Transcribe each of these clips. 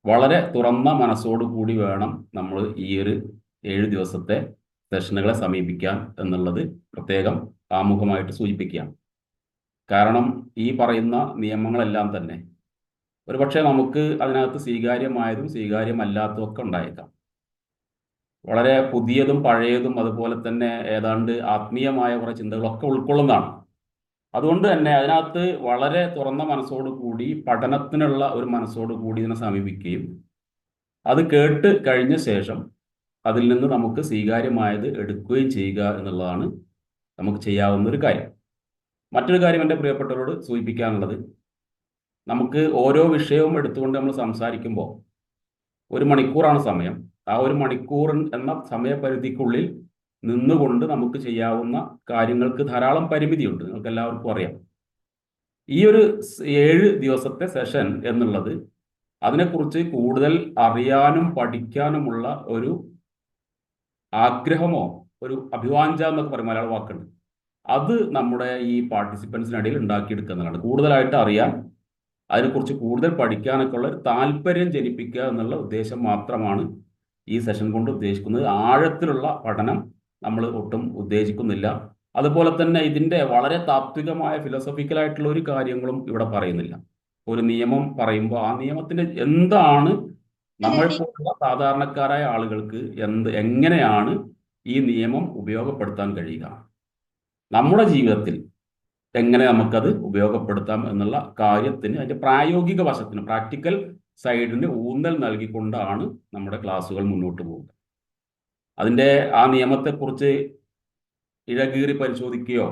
വളരെ തുറന്ന മനസ്സോടു കൂടി വേണം നമ്മൾ ഈ ഒരു 7 ദിവസത്തെ സെഷനുകളെ സമീപിക്കാൻ എന്നുള്ളത് പ്രത്യേകം ആമുഖമായിട്ട് സൂചിപ്പിക്കുകയാണ്. കാരണം ഈ പറയുന്ന നിയമങ്ങളെല്ലാം തന്നെ ഒരുപക്ഷെ നമുക്ക് അതിനകത്ത് സ്വീകാര്യമായതും സ്വീകാര്യമല്ലാത്തതും ഒക്കെ ഉണ്ടായേക്കാം. വളരെ പുതിയതും പഴയതും അതുപോലെ തന്നെ ഏതാണ്ട് ആത്മീയമായ കുറേ ചിന്തകളൊക്കെ ഉൾക്കൊള്ളുന്നതാണ്. അതുകൊണ്ട് തന്നെ അതിനകത്ത് വളരെ തുറന്ന മനസ്സോടു കൂടി പഠനത്തിനുള്ള ഒരു മനസ്സോടു കൂടി ഇതിനെ സമീപിക്കുകയും അത് കേട്ട് കഴിഞ്ഞ ശേഷം അതിൽ നിന്ന് നമുക്ക് സ്വീകാര്യമായത് എടുക്കുകയും ചെയ്യുക എന്നുള്ളതാണ് നമുക്ക് ചെയ്യാവുന്ന ഒരു കാര്യം. മറ്റൊരു കാര്യം എൻ്റെ പ്രിയപ്പെട്ടവരോട് സൂചിപ്പിക്കാനുള്ളത്, നമുക്ക് ഓരോ വിഷയവും എടുത്തുകൊണ്ട് നമ്മൾ സംസാരിക്കുമ്പോൾ 1 മണിക്കൂറാണ് സമയം. ആ 1 മണിക്കൂർ എന്ന സമയപരിധിക്കുള്ളിൽ നിന്നുകൊണ്ട് നമുക്ക് ചെയ്യാവുന്ന കാര്യങ്ങൾക്ക് ധാരാളം പരിമിതിയുണ്ട്, നമുക്ക് എല്ലാവർക്കും അറിയാം. ഈ ഒരു 7 ദിവസത്തെ സെഷൻ എന്നുള്ളത് അതിനെക്കുറിച്ച് കൂടുതൽ അറിയാനും പഠിക്കാനുമുള്ള ഒരു ആഗ്രഹമോ ഒരു അഭിവാഞ്ച എന്നൊക്കെ പറയും മലയാള വാക്കുണ്ട്, അത് നമ്മുടെ ഈ പാർട്ടിസിപ്പൻസിനിടയിൽ ഉണ്ടാക്കിയെടുക്കുന്നതാണ്. കൂടുതലായിട്ട് അറിയാൻ, അതിനെക്കുറിച്ച് കൂടുതൽ പഠിക്കാനൊക്കെ ഉള്ള ഒരു താല്പര്യം ജനിപ്പിക്കുക എന്നുള്ള ഉദ്ദേശം മാത്രമാണ് ഈ സെഷൻ കൊണ്ട് ഉദ്ദേശിക്കുന്നത്. ആഴത്തിലുള്ള പഠനം നമ്മൾ ഒട്ടും ഉദ്ദേശിക്കുന്നില്ല. അതുപോലെ തന്നെ ഇതിൻ്റെ വളരെ താത്വികമായ ഫിലോസഫിക്കലായിട്ടുള്ള ഒരു കാര്യങ്ങളും ഇവിടെ പറയുന്നില്ല. ഒരു നിയമം പറയുമ്പോൾ ആ നിയമത്തിൻ്റെ എന്താണ് നമ്മൾ പോലുള്ള സാധാരണക്കാരായ ആളുകൾക്ക് എങ്ങനെയാണ് ഈ നിയമം ഉപയോഗപ്പെടുത്താൻ കഴിയുക, നമ്മുടെ ജീവിതത്തിൽ എങ്ങനെ നമുക്കത് ഉപയോഗപ്പെടുത്താം എന്നുള്ള കാര്യത്തിന് അതിൻ്റെ പ്രായോഗിക വശത്തിന് പ്രാക്ടിക്കൽ സൈഡിന് ഊന്നൽ നൽകിക്കൊണ്ടാണ് നമ്മുടെ ക്ലാസ്സുകൾ മുന്നോട്ട് പോകുന്നത്. അതിൻ്റെ ആ നിയമത്തെക്കുറിച്ച് ഇഴകീറി പരിശോധിക്കുകയോ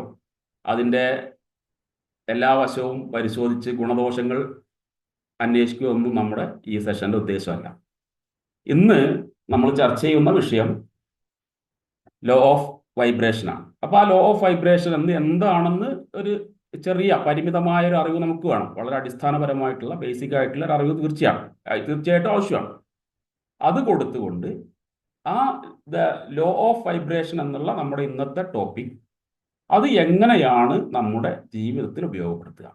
അതിൻ്റെ എല്ലാ വശവും പരിശോധിച്ച് ഗുണദോഷങ്ങൾ അന്വേഷിക്കുകയോ ഒന്നും നമ്മുടെ ഈ സെഷൻ്റെ ഉദ്ദേശമല്ല. ഇന്ന് നമ്മൾ ചർച്ച ചെയ്യുന്ന വിഷയം ലോ ഓഫ് വൈബ്രേഷനാണ്. അപ്പോൾ ആ ലോ ഓഫ് വൈബ്രേഷൻ എന്താണെന്ന് ഒരു ചെറിയ പരിമിതമായ ഒരു അറിവ് നമുക്ക് വേണം. വളരെ അടിസ്ഥാനപരമായിട്ടുള്ള ബേസിക് ആയിട്ടുള്ള ഒരു അറിവ് തീർച്ചയായിട്ടും ആവശ്യമാണ്. അത് കൊടുത്തുകൊണ്ട് ആ ലോ ഓഫ് വൈബ്രേഷൻ എന്നുള്ള നമ്മുടെ ഇന്നത്തെ ടോപ്പിക് അത് എങ്ങനെയാണ് നമ്മുടെ ജീവിതത്തിൽ ഉപയോഗപ്പെടുത്തുക,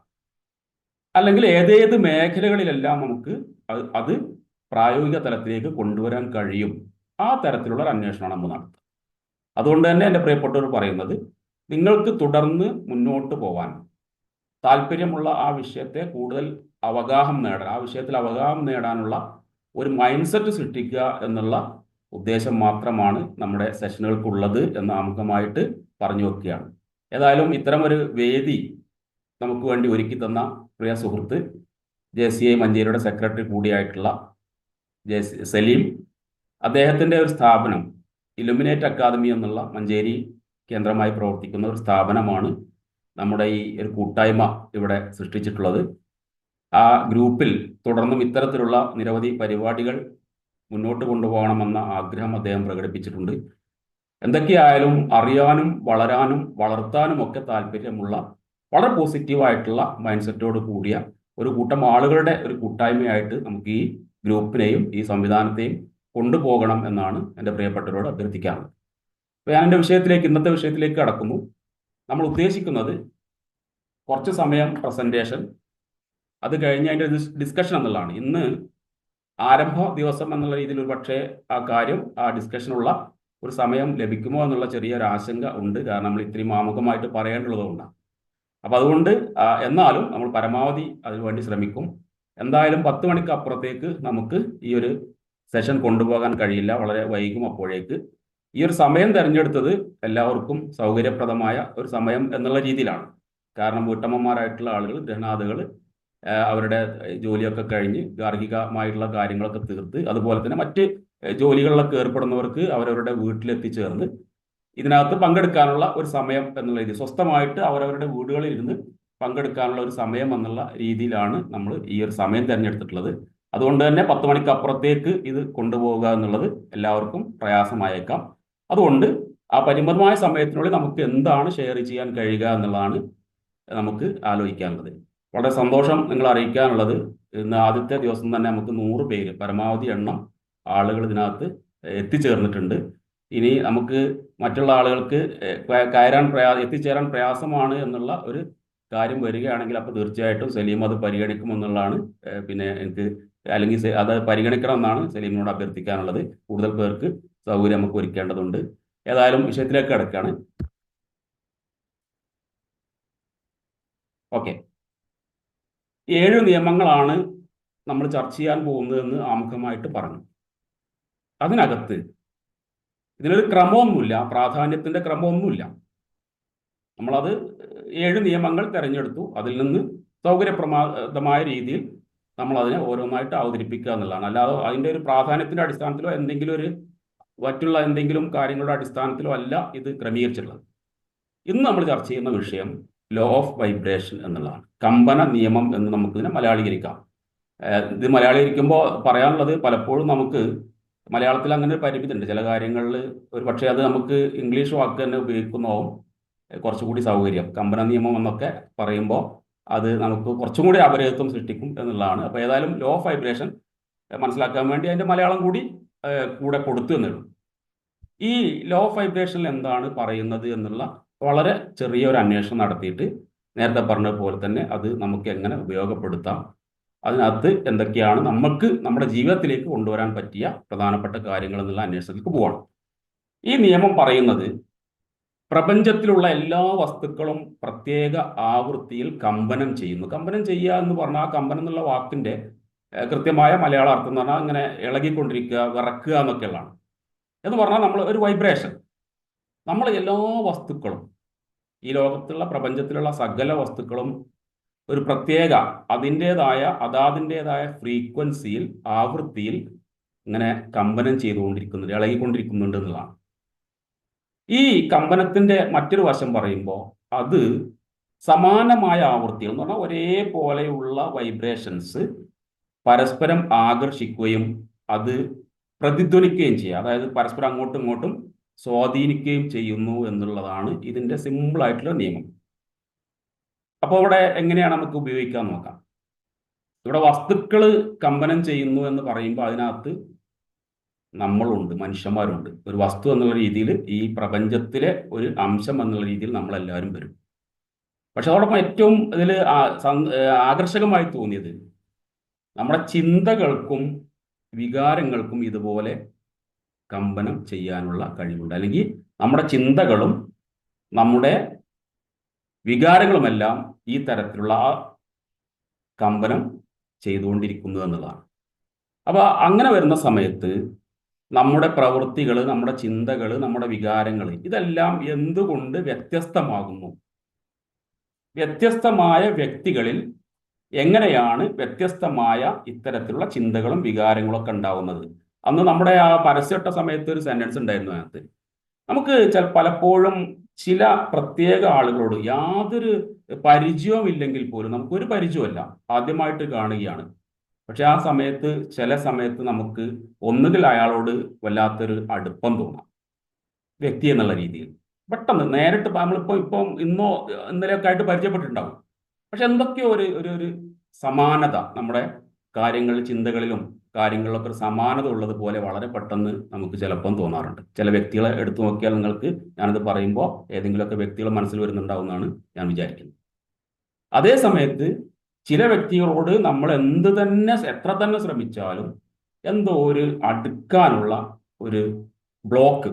അല്ലെങ്കിൽ ഏതേത് മേഖലകളിലെല്ലാം നമുക്ക് അത് പ്രായോഗിക തലത്തിലേക്ക് കൊണ്ടുവരാൻ കഴിയും, ആ തരത്തിലുള്ള ഒരു അന്വേഷണമാണ് നമ്മൾ നടത്തുക. അതുകൊണ്ട് തന്നെ എൻ്റെ പ്രിയപ്പെട്ടവർ പറയുന്നത്, നിങ്ങൾക്ക് തുടർന്ന് മുന്നോട്ട് പോകാൻ താല്പര്യമുള്ള ആ വിഷയത്തെ കൂടുതൽ ആ വിഷയത്തിൽ അവഗാഹം നേടാനുള്ള ഒരു മൈൻഡ് സെറ്റ് സൃഷ്ടിക്കുക എന്നുള്ള ഉദ്ദേശം മാത്രമാണ് നമ്മുടെ സെഷനുകൾക്കുള്ളത് എന്ന് ആമുഖമായിട്ട് പറഞ്ഞു വെക്കുകയാണ്. ഏതായാലും ഇത്തരമൊരു വേദി നമുക്ക് വേണ്ടി ഒരുക്കി തന്ന പ്രിയ സുഹൃത്ത് JCI മഞ്ചേരിയുടെ സെക്രട്ടറി കൂടിയായിട്ടുള്ള സലീം, അദ്ദേഹത്തിൻ്റെ ഒരു സ്ഥാപനം ഇലുമിനേറ്റ് അക്കാദമി എന്നുള്ള മഞ്ചേരി കേന്ദ്രമായി പ്രവർത്തിക്കുന്ന ഒരു സ്ഥാപനമാണ് നമ്മുടെ ഈ ഒരു കൂട്ടായ്മ ഇവിടെ സൃഷ്ടിച്ചിട്ടുള്ളത്. ആ ഗ്രൂപ്പിൽ തുടർന്നും ഇത്തരത്തിലുള്ള നിരവധി പരിപാടികൾ മുന്നോട്ട് കൊണ്ടുപോകണമെന്ന ആഗ്രഹം അദ്ദേഹം പ്രകടിപ്പിച്ചിട്ടുണ്ട്. എന്തൊക്കെയായാലും അറിയാനും വളരാനും വളർത്താനും ഒക്കെ താല്പര്യമുള്ള വളരെ പോസിറ്റീവായിട്ടുള്ള മൈൻഡ് സെറ്റോട് കൂടിയ ഒരു കൂട്ടം ആളുകളുടെ ഒരു കൂട്ടായ്മയായിട്ട് നമുക്ക് ഈ ഗ്രൂപ്പിനെയും ഈ സംവിധാനത്തെയും കൊണ്ടുപോകണം എന്നാണ് എൻ്റെ പ്രിയപ്പെട്ടവരോട് അഭ്യർത്ഥിക്കാറുള്ളത്. അപ്പോൾ ഞാൻ ഇന്നത്തെ വിഷയത്തിലേക്ക് കടക്കുന്നു. നമ്മൾ ഉദ്ദേശിക്കുന്നത് കുറച്ച് സമയം പ്രസൻറ്റേഷൻ, അത് കഴിഞ്ഞ് അതിൻ്റെ ഡിസ്കഷൻ എന്നുള്ളതാണ്. ഇന്ന് ആരംഭ ദിവസം എന്നുള്ള രീതിയിൽ ഒരു പക്ഷേ ആ ഡിസ്കഷനുള്ള ഒരു സമയം ലഭിക്കുമോ എന്നുള്ള ചെറിയൊരു ആശങ്ക ഉണ്ട്. കാരണം നമ്മൾ ഇത്രയും ആമുഖമായിട്ട് പറയേണ്ടതുകൊണ്ടാണ്. അപ്പോൾ അതുകൊണ്ട് എന്നാലും നമ്മൾ പരമാവധി അതിനുവേണ്ടി ശ്രമിക്കും. എന്തായാലും 10 മണിക്ക് അപ്പുറത്തേക്ക് നമുക്ക് ഈ ഒരു സെഷൻ കൊണ്ടുപോകാൻ കഴിയില്ല, വളരെ വൈകും. അപ്പോഴേക്ക് ഈ ഒരു സമയം തിരഞ്ഞെടുത്തത് എല്ലാവർക്കും സൗകര്യപ്രദമായ ഒരു സമയം എന്നുള്ള രീതിയിലാണ്. കാരണം വീട്ടമ്മമാരായിട്ടുള്ള ആളുകൾ, ഗൃഹനാഥകൾ അവരുടെ ജോലിയൊക്കെ കഴിഞ്ഞ് ഗാർഹികമായിട്ടുള്ള കാര്യങ്ങളൊക്കെ തീർത്ത്, അതുപോലെ തന്നെ മറ്റ് ജോലികളിലൊക്കെ ഏർപ്പെടുന്നവർക്ക് അവരവരുടെ വീട്ടിലെത്തിച്ചേർന്ന് ഇതിനകത്ത് പങ്കെടുക്കാനുള്ള ഒരു സമയം എന്നുള്ള രീതി, സ്വസ്ഥമായിട്ട് അവരവരുടെ വീടുകളിൽ ഇരുന്ന് പങ്കെടുക്കാനുള്ള ഒരു സമയം എന്നുള്ള രീതിയിലാണ് നമ്മൾ ഈ ഒരു സമയം തിരഞ്ഞെടുത്തിട്ടുള്ളത്. അതുകൊണ്ട് തന്നെ 10 മണിക്ക് അപ്പുറത്തേക്ക് ഇത് കൊണ്ടുപോവുക എന്നുള്ളത് എല്ലാവർക്കും പ്രയാസമായേക്കാം. അതുകൊണ്ട് ആ പരിമിതമായ സമയത്തിനുള്ളിൽ നമുക്ക് എന്താണ് ഷെയർ ചെയ്യാൻ കഴിയുക എന്നുള്ളതാണ് നമുക്ക് ആലോചിക്കാനുള്ളത്. വളരെ സന്തോഷം നിങ്ങൾ അറിയിക്കാനുള്ളത്, ഇന്ന് ആദ്യത്തെ ദിവസം തന്നെ നമുക്ക് 100 പേര് പരമാവധി എണ്ണം ആളുകൾ ഇതിനകത്ത് എത്തിച്ചേർന്നിട്ടുണ്ട്. ഇനി നമുക്ക് മറ്റുള്ള ആളുകൾക്ക് എത്തിച്ചേരാൻ പ്രയാസമാണ് എന്നുള്ള ഒരു കാര്യം വരികയാണെങ്കിൽ അപ്പോൾ തീർച്ചയായിട്ടും സലീം അത് പരിഗണിക്കുമെന്നുള്ളതാണ് പിന്നെ എനിക്ക് അല്ലെങ്കിൽ അത് പരിഗണിക്കണം എന്നാണ് സലീമിനോട് അഭ്യർത്ഥിക്കാനുള്ളത്. കൂടുതൽ പേർക്ക് സൗകര്യം നമുക്ക് ഒരുക്കേണ്ടതുണ്ട്. ഏതായാലും വിഷയത്തിലേക്ക് കിടക്കുകയാണ്. ഓക്കെ, 7 നിയമങ്ങളാണ് നമ്മൾ ചർച്ച ചെയ്യാൻ പോകുന്നതെന്ന് ആമുഖമായിട്ട് പറഞ്ഞു. അതിനകത്ത് ഇതിനൊരു ക്രമമൊന്നുമില്ല, പ്രാധാന്യത്തിന്റെ ക്രമമൊന്നുമില്ല. നമ്മളത് 7 നിയമങ്ങൾ തിരഞ്ഞെടുത്തു, അതിൽ നിന്ന് സൗകര്യപ്രദമായ രീതിയിൽ നമ്മൾ അതിനെ ഓരോന്നായിട്ട് അവതരിപ്പിക്കുക എന്നുള്ളതാണ്. അല്ലാതെ അതിൻ്റെ ഒരു പ്രാധാന്യത്തിന്റെ അടിസ്ഥാനത്തിലോ എന്തെങ്കിലും ഒരു മറ്റുള്ള എന്തെങ്കിലും കാര്യങ്ങളുടെ അടിസ്ഥാനത്തിലോ അല്ല ഇത് ക്രമീകരിച്ചിട്ടുള്ളത്. ഇന്ന് നമ്മൾ ചർച്ച ചെയ്യുന്ന വിഷയം ലോ ഓഫ് വൈബ്രേഷൻ എന്നുള്ളതാണ്. കമ്പന നിയമം എന്ന് നമുക്കിതിനെ മലയാളീകരിക്കാം. ഇത് മലയാളീകരിക്കുമ്പോൾ പറയാനുള്ളത്, പലപ്പോഴും നമുക്ക് മലയാളത്തിൽ അങ്ങനെ ഒരു പരിമിതി ഉണ്ട്. ചില കാര്യങ്ങളിൽ ഒരു പക്ഷേ അത് നമുക്ക് ഇംഗ്ലീഷ് വാക്ക് തന്നെ ഉപയോഗിക്കുന്നതാവും കുറച്ചുകൂടി സൗകര്യം. കമ്പന നിയമം എന്നൊക്കെ പറയുമ്പോൾ അത് നമുക്ക് കുറച്ചും കൂടി അപരിചിത്വം സൃഷ്ടിക്കും എന്നുള്ളതാണ്. അപ്പോൾ ഏതായാലും ലോ ഓഫ് വൈബ്രേഷൻ മനസ്സിലാക്കാൻ വേണ്ടി അതിൻ്റെ മലയാളം കൂടി കൂടെ കൊടുത്തു എന്നുള്ളൂ. ഈ ലോ ഓഫ് വൈബ്രേഷനിൽ എന്താണ് പറയുന്നത് എന്നുള്ള വളരെ ചെറിയൊരു അന്വേഷണം നടത്തിയിട്ട് നേരത്തെ പറഞ്ഞ പോലെ തന്നെ അത് നമുക്ക് എങ്ങനെ ഉപയോഗപ്പെടുത്താം, അതിനകത്ത് എന്തൊക്കെയാണ് നമുക്ക് നമ്മുടെ ജീവിതത്തിലേക്ക് കൊണ്ടുവരാൻ പറ്റിയ പ്രധാനപ്പെട്ട കാര്യങ്ങൾ എന്നുള്ള അന്വേഷണത്തിലേക്ക് പോകണം. ഈ നിയമം പറയുന്നത് പ്രപഞ്ചത്തിലുള്ള എല്ലാ വസ്തുക്കളും പ്രത്യേക ആവൃത്തിയിൽ കമ്പനം ചെയ്യുന്നു. കമ്പനം ചെയ്യുക എന്ന് പറഞ്ഞാൽ ആ കമ്പനം എന്നുള്ള വാക്കിന്റെ കൃത്യമായ മലയാള അർത്ഥം എന്ന് പറഞ്ഞാൽ ഇങ്ങനെ ഇളകിക്കൊണ്ടിരിക്കുക, വിറക്കുക എന്നൊക്കെയുള്ളതാണ്. എന്ന് പറഞ്ഞാൽ നമ്മൾ ഒരു വൈബ്രേഷൻ, നമ്മൾ എല്ലാ വസ്തുക്കളും, ഈ ലോകത്തുള്ള പ്രപഞ്ചത്തിലുള്ള സകല വസ്തുക്കളും ഒരു പ്രത്യേക അതാതിൻ്റെതായ ഫ്രീക്വൻസിയിൽ, ആവൃത്തിയിൽ ഇങ്ങനെ കമ്പനം ചെയ്തുകൊണ്ടിരിക്കുന്നുണ്ട്, ഇളകിക്കൊണ്ടിരിക്കുന്നുണ്ട് എന്നുള്ളതാണ്. ഈ കമ്പനത്തിന്റെ മറ്റൊരു വശം പറയുമ്പോൾ അത് സമാനമായ ആവൃത്തികൾ എന്ന് പറഞ്ഞാൽ ഒരേപോലെയുള്ള വൈബ്രേഷൻസ് പരസ്പരം ആകർഷിക്കുകയും അത് പ്രതിധ്വനിക്കുകയും ചെയ്യുക, അതായത് പരസ്പരം അങ്ങോട്ടും ഇങ്ങോട്ടും സ്വാധീനിക്കുകയും ചെയ്യുന്നു എന്നുള്ളതാണ് ഇതിന്റെ സിമ്പിൾ ആയിട്ടുള്ള നിയമം. അപ്പോൾ ഇവിടെ എങ്ങനെയാണ് നമുക്ക് ഉപയോഗിക്കാൻ നോക്കാം. ഇവിടെ വസ്തുക്കൾ കമ്പനം ചെയ്യുന്നു എന്ന് പറയുമ്പോൾ അതിനകത്ത് നമ്മളുണ്ട്, മനുഷ്യന്മാരുണ്ട്. ഒരു വസ്തു എന്നുള്ള രീതിയിൽ, ഈ പ്രപഞ്ചത്തിലെ ഒരു അംശം എന്നുള്ള രീതിയിൽ നമ്മളെല്ലാവരും വരും. പക്ഷെ അതോടൊപ്പം ഏറ്റവും ഇതിൽ ആകർഷകമായി തോന്നിയത് നമ്മുടെ ചിന്തകൾക്കും വികാരങ്ങൾക്കും ഇതുപോലെ കമ്പനം ചെയ്യാനുള്ള കഴിവുണ്ട്. അല്ലെങ്കിൽ നമ്മുടെ ചിന്തകളും നമ്മുടെ വികാരങ്ങളുമെല്ലാം ഈ തരത്തിലുള്ള കമ്പനം ചെയ്തുകൊണ്ടിരിക്കുന്നു എന്നുള്ളതാണ്. അപ്പോൾ അങ്ങനെ വരുന്ന സമയത്ത് നമ്മുടെ പ്രവൃത്തികൾ, നമ്മുടെ ചിന്തകൾ, നമ്മുടെ വികാരങ്ങൾ ഇതെല്ലാം എന്തുകൊണ്ട് വ്യത്യസ്തമാകുന്നു? വ്യത്യസ്തമായ വ്യക്തികളിൽ എങ്ങനെയാണ് വ്യത്യസ്തമായ ഇത്തരത്തിലുള്ള ചിന്തകളും വികാരങ്ങളും ഒക്കെ ഉണ്ടാവുന്നത്? അന്ന് നമ്മുടെ ആ പരസ്യട്ട സമയത്ത് ഒരു സെന്റൻസ് ഉണ്ടായിരുന്നു. അതിനകത്ത് നമുക്ക് പലപ്പോഴും ചില പ്രത്യേക ആളുകളോട് യാതൊരു പരിചയവും ഇല്ലെങ്കിൽ പോലും, നമുക്കൊരു പരിചയമല്ല, ആദ്യമായിട്ട് കാണുകയാണ്, പക്ഷെ ആ സമയത്ത് ചില സമയത്ത് നമുക്ക് ഒന്നുകിൽ അയാളോട് വല്ലാത്തൊരു അടുപ്പം തോന്നാം, വ്യക്തി എന്നുള്ള രീതിയിൽ. പെട്ടെന്ന് നേരിട്ട് ഇപ്പം ഇന്നോ ഇന്നലെയൊക്കെ ആയിട്ട് പരിചയപ്പെട്ടിട്ടുണ്ടാവും, പക്ഷെ എന്തൊക്കെയോ ഒരു സമാനത നമ്മുടെ കാര്യങ്ങളിൽ, ചിന്തകളിലും കാര്യങ്ങളിലൊക്കെ ഒരു സമാനത ഉള്ളത് പോലെ വളരെ പെട്ടെന്ന് നമുക്ക് ചിലപ്പം തോന്നാറുണ്ട്. ചില വ്യക്തികളെ എടുത്തു നോക്കിയാൽ നിങ്ങൾക്ക്, ഞാനിത് പറയുമ്പോൾ ഏതെങ്കിലുമൊക്കെ വ്യക്തികൾ മനസ്സിൽ വരുന്നുണ്ടാവുമെന്നാണ് ഞാൻ വിചാരിക്കുന്നത്. അതേ സമയത്ത് ചില വ്യക്തികളോട് നമ്മൾ എത്ര തന്നെ ശ്രമിച്ചാലും എന്തോ ഒരു അടുക്കാനുള്ള ഒരു ബ്ലോക്ക്,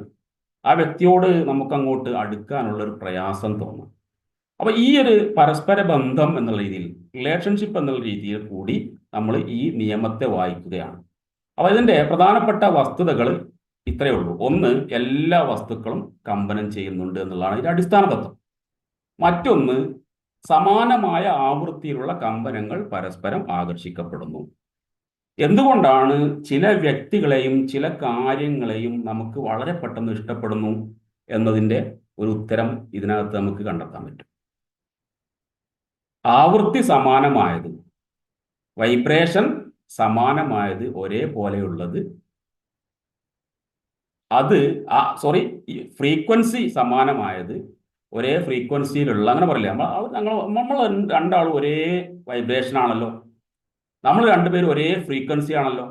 ആ വ്യക്തിയോട് നമുക്കങ്ങോട്ട് അടുക്കാനുള്ള ഒരു പ്രയാസം തോന്നും. അപ്പൊ ഈ ഒരു പരസ്പര ബന്ധം എന്നുള്ള രീതിയിൽ, റിലേഷൻഷിപ്പ് എന്നുള്ള രീതിയിൽ കൂടി നമ്മൾ ഈ നിയമത്തെ വായിക്കുകയാണ്. അപ്പൊ ഇതിന്റെ പ്രധാനപ്പെട്ട വസ്തുതകൾ ഇത്രയേ ഉള്ളൂ. ഒന്ന്, എല്ലാ വസ്തുക്കളും കമ്പനം ചെയ്യുന്നുണ്ട് എന്നുള്ളതാണ് ഇതിന്റെ അടിസ്ഥാന തത്വം. മറ്റൊന്ന്, സമാനമായ ആവൃത്തിയിലുള്ള കമ്പനങ്ങൾ പരസ്പരം ആകർഷിക്കപ്പെടുന്നു. എന്തുകൊണ്ടാണ് ചില വ്യക്തികളെയും ചില കാര്യങ്ങളെയും നമുക്ക് വളരെ പെട്ടെന്ന് ഇഷ്ടപ്പെടുന്നു എന്നതിൻ്റെ ഒരു ഉത്തരം ഇതിനകത്ത് നമുക്ക് കണ്ടെത്താൻ പറ്റും. ആവൃത്തി സമാനമായത്, വൈബ്രേഷൻ സമാനമായത്, ഒരേപോലെയുള്ളത്, ഫ്രീക്വൻസി സമാനമായത്, ഒരേ ഫ്രീക്വൻസിയിലുള്ള, അങ്ങനെ പറയില്ല, നമ്മൾ രണ്ടാളും ഒരേ വൈബ്രേഷൻ ആണല്ലോ, നമ്മൾ രണ്ടുപേരും ഒരേ ഫ്രീക്വൻസി ആണല്ലോ,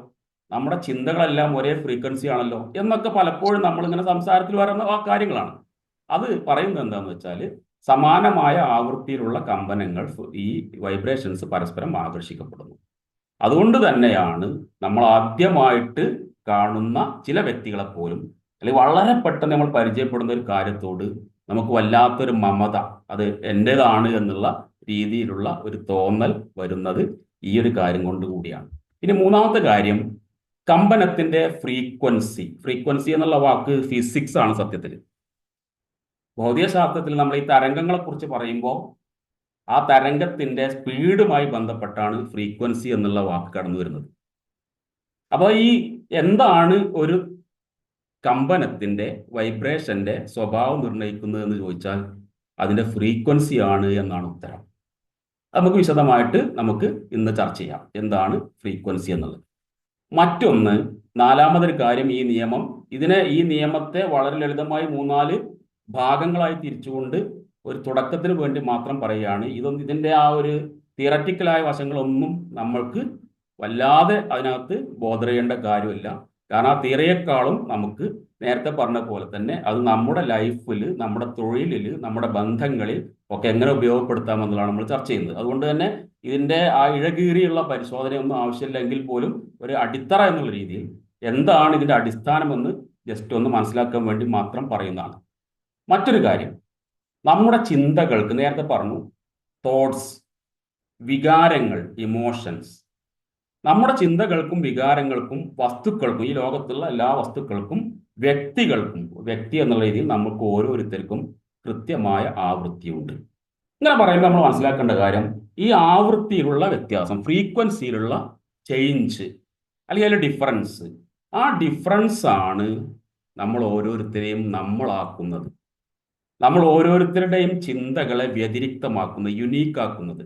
നമ്മുടെ ചിന്തകളെല്ലാം ഒരേ ഫ്രീക്വൻസി ആണല്ലോ എന്നൊക്കെ പലപ്പോഴും നമ്മളിങ്ങനെ സംസാരത്തിൽ വരുന്ന ആ കാര്യങ്ങളാണ്. അത് പറയുന്നത് എന്താണെന്ന് വെച്ചാൽ, സമാനമായ ആവൃത്തിയിലുള്ള കമ്പനങ്ങൾ, ഈ വൈബ്രേഷൻസ് പരസ്പരം ആകർഷിക്കപ്പെടുന്നു. അതുകൊണ്ട് തന്നെയാണ് നമ്മൾ ആദ്യമായിട്ട് കാണുന്ന ചില വ്യക്തികളെ പോലും, അല്ലെങ്കിൽ വളരെ പെട്ടെന്ന് നമ്മൾ പരിചയപ്പെടുന്ന ഒരു കാര്യത്തോട് നമുക്ക് വല്ലാത്തൊരു മമത, അത് എൻ്റേതാണ് എന്നുള്ള രീതിയിലുള്ള ഒരു തോന്നൽ വരുന്നത് ഈ ഒരു കാര്യം കൊണ്ട് കൂടിയാണ്. ഇനി മൂന്നാമത്തെ കാര്യം, കമ്പനത്തിന്റെ ഫ്രീക്വൻസി എന്നുള്ള വാക്ക് ഫിസിക്സ് ആണ് സത്യത്തിൽ. ഭൗതികശാസ്ത്രത്തിൽ നമ്മൾ ഈ തരംഗങ്ങളെ കുറിച്ച് പറയുമ്പോൾ ആ തരംഗത്തിന്റെ സ്പീഡുമായി ബന്ധപ്പെട്ടാണ് ഫ്രീക്വൻസി എന്നുള്ള വാക്ക് കടന്നു വരുന്നത്. അപ്പോൾ ഈ എന്താണ് ഒരു കമ്പനത്തിന്റെ വൈബ്രേഷന്റെ സ്വഭാവം നിർണ്ണയിക്കുന്നത് എന്ന് ചോദിച്ചാൽ അതിന്റെ ഫ്രീക്വൻസി ആണ് എന്നാണ് ഉത്തരം. നമുക്ക് വിശദമായിട്ട് ഇന്ന് ചർച്ച ചെയ്യാം എന്താണ് ഫ്രീക്വൻസി എന്നുള്ളത്. മറ്റൊന്ന്, നാലാമതൊരു കാര്യം, ഈ നിയമത്തെ വളരെ ലളിതമായി 3-4 ഭാഗങ്ങളായി തിരിച്ചുകൊണ്ട് ഒരു തുടക്കത്തിന് വേണ്ടി മാത്രം പറയുകയാണ്. ഇതിന്റെ ആ ഒരു തിയററ്റിക്കലായ വശങ്ങളൊന്നും നമ്മൾക്ക് വല്ലാതെ അതിനകത്ത് ബോധർ ചെയ്യേണ്ട കാര്യമില്ല. കാരണം ആ തിയറിയേക്കാളും നമുക്ക് നേരത്തെ പറഞ്ഞ പോലെ തന്നെ അത് നമ്മുടെ ലൈഫിൽ, നമ്മുടെ തൊഴിലിൽ, നമ്മുടെ ബന്ധങ്ങളിൽ ഒക്കെ എങ്ങനെ ഉപയോഗപ്പെടുത്താമെന്നുള്ളതാണ് നമ്മൾ ചർച്ച ചെയ്യുന്നത്. അതുകൊണ്ട് തന്നെ ഇതിന്റെ ആ ഇഴകീറിയുള്ള പരിശോധനയൊന്നും ആവശ്യമില്ലെങ്കിൽ പോലും ഒരു അടിത്തറ എന്നുള്ള രീതിയിൽ എന്താണ് ഇതിന്റെ അടിസ്ഥാനമെന്ന് ജസ്റ്റ് ഒന്ന് മനസ്സിലാക്കാൻ വേണ്ടി മാത്രം പറയുന്നതാണ്. മറ്റൊരു കാര്യം, നമ്മുടെ ചിന്തകൾക്ക്, നേരത്തെ പറഞ്ഞു തോട്ട്സ്, വികാരങ്ങൾ, ഇമോഷൻസ്, നമ്മുടെ ചിന്തകൾക്കും വികാരങ്ങൾക്കും വസ്തുക്കൾക്കും, ഈ ലോകത്തുള്ള എല്ലാ വസ്തുക്കൾക്കും വ്യക്തികൾക്കും, വ്യക്തി എന്നുള്ള രീതിയിൽ നമുക്ക് ഓരോരുത്തർക്കും കൃത്യമായ ആവൃത്തിയുണ്ട്. ഇങ്ങനെ പറയുമ്പോൾ നമ്മൾ മനസ്സിലാക്കേണ്ട കാര്യം, ഈ ആവൃത്തിയിലുള്ള വ്യത്യാസം, ഫ്രീക്വൻസിയിലുള്ള ചേഞ്ച് അല്ലെങ്കിൽ അതിലെ ഡിഫറൻസ്, ആ ഡിഫറൻസ് ആണ് നമ്മൾ ഓരോരുത്തരെയും നമ്മളാക്കുന്നത്, നമ്മൾ ഓരോരുത്തരുടെയും ചിന്തകളെ വ്യതിരിക്തമാക്കുന്നത്, യുണീക്കാക്കുന്നത്,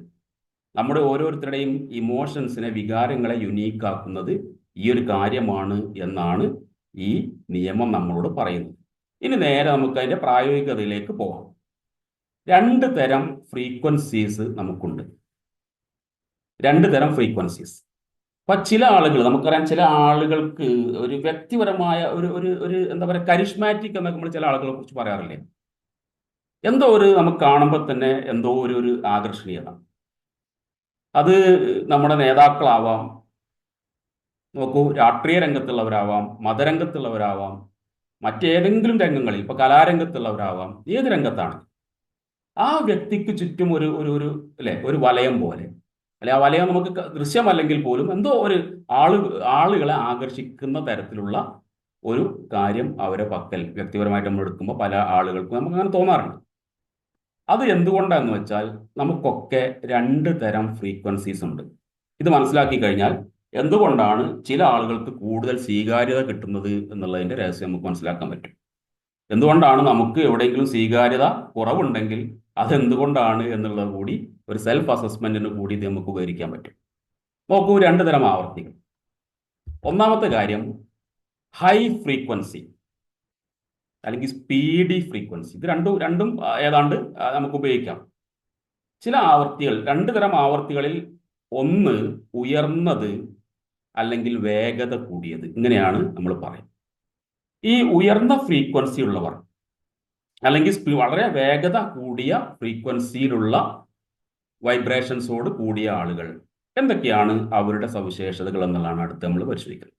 നമ്മുടെ ഓരോരുത്തരുടെയും ഇമോഷൻസിനെ, വികാരങ്ങളെ യുണീക്കാക്കുന്നത് ഈ ഒരു കാര്യമാണ് എന്നാണ് ഈ നിയമം നമ്മളോട് പറയുന്നത്. ഇനി നേരെ നമുക്ക് അതിന്റെ പ്രായോഗികതയിലേക്ക് പോകാം. 2 തരം ഫ്രീക്വൻസീസ് നമുക്കുണ്ട്. 2 തരം ഫ്രീക്വൻസീസ്. അപ്പൊ ചില ആളുകൾ, നമുക്കറിയാം, ചില ആളുകൾക്ക് ഒരു വ്യക്തിപരമായ ഒരു എന്താ പറയുക, കരിഷ്മാറ്റിക് എന്നൊക്കെ നമ്മൾ ചില ആളുകളെ കുറിച്ച് പറയാറില്ലേ? എന്തോ നമുക്ക് കാണുമ്പോൾ തന്നെ എന്തോ ഒരു ആകർഷണീയത. അത് നമ്മുടെ നേതാക്കളാവാം, നോക്കൂ, രാഷ്ട്രീയ രംഗത്തുള്ളവരാവാം, മതരംഗത്തുള്ളവരാവാം, മറ്റേതെങ്കിലും രംഗങ്ങളിൽ, ഇപ്പൊ കലാരംഗത്തുള്ളവരാവാം, ഏത് രംഗത്താണ്, ആ വ്യക്തിക്ക് ചുറ്റും ഒരു വലയം പോലെ, അല്ലെ ആ വലയം നമുക്ക് ദൃശ്യമല്ലെങ്കിൽ പോലും എന്തോ ആളുകളെ ആകർഷിക്കുന്ന തരത്തിലുള്ള ഒരു കാര്യം അവരെ പക്കൽ വ്യക്തിപരമായിട്ട് നമ്മൾ എടുക്കുമ്പോൾ പല ആളുകൾക്കും നമുക്ക് അങ്ങനെ തോന്നാറുണ്ട്. അത് എന്തുകൊണ്ടാന്ന് വെച്ചാൽ നമുക്കൊക്കെ 2 തരം ഫ്രീക്വൻസീസ് ഉണ്ട്. ഇത് മനസ്സിലാക്കി കഴിഞ്ഞാൽ എന്തുകൊണ്ടാണ് ചില ആളുകൾക്ക് കൂടുതൽ സ്വീകാര്യത കിട്ടുന്നത് എന്നുള്ളതിന്റെ രഹസ്യം നമുക്ക് മനസ്സിലാക്കാൻ പറ്റും. എന്തുകൊണ്ടാണ് നമുക്ക് എവിടെയെങ്കിലും സ്വീകാര്യത കുറവുണ്ടെങ്കിൽ അതെന്തുകൊണ്ടാണ് എന്നുള്ളത് കൂടി ഒരു സെൽഫ് അസസ്മെന്റിന് കൂടി ഇത് നമുക്ക് ഉപകരിക്കാൻ പറ്റും. നോക്കൂ, 2 തരം ആവർത്തികൾ. ഒന്നാമത്തെ കാര്യം, ഹൈ ഫ്രീക്വൻസി അല്ലെങ്കിൽ സ്പീഡി ഫ്രീക്വൻസി. ഇത് രണ്ടും ഏതാണ്ട് നമുക്ക് ഉപയോഗിക്കാം. ചില ആവർത്തികൾ, 2 തരം ആവർത്തികളിൽ, ഒന്ന് ഉയർന്നത് അല്ലെങ്കിൽ വേഗത കൂടിയത്, ഇങ്ങനെയാണ് നമ്മൾ പറയുന്നത്. ഈ ഉയർന്ന ഫ്രീക്വൻസി ഉള്ളവർ അല്ലെങ്കിൽ വളരെ വേഗത കൂടിയ ഫ്രീക്വൻസിയിലുള്ള വൈബ്രേഷൻസോട് കൂടിയ ആളുകൾ, എന്തൊക്കെയാണ് അവരുടെ സവിശേഷതകൾ എന്നുള്ളതാണ് അടുത്ത് നമ്മൾ പരിശോധിക്കുന്നത്.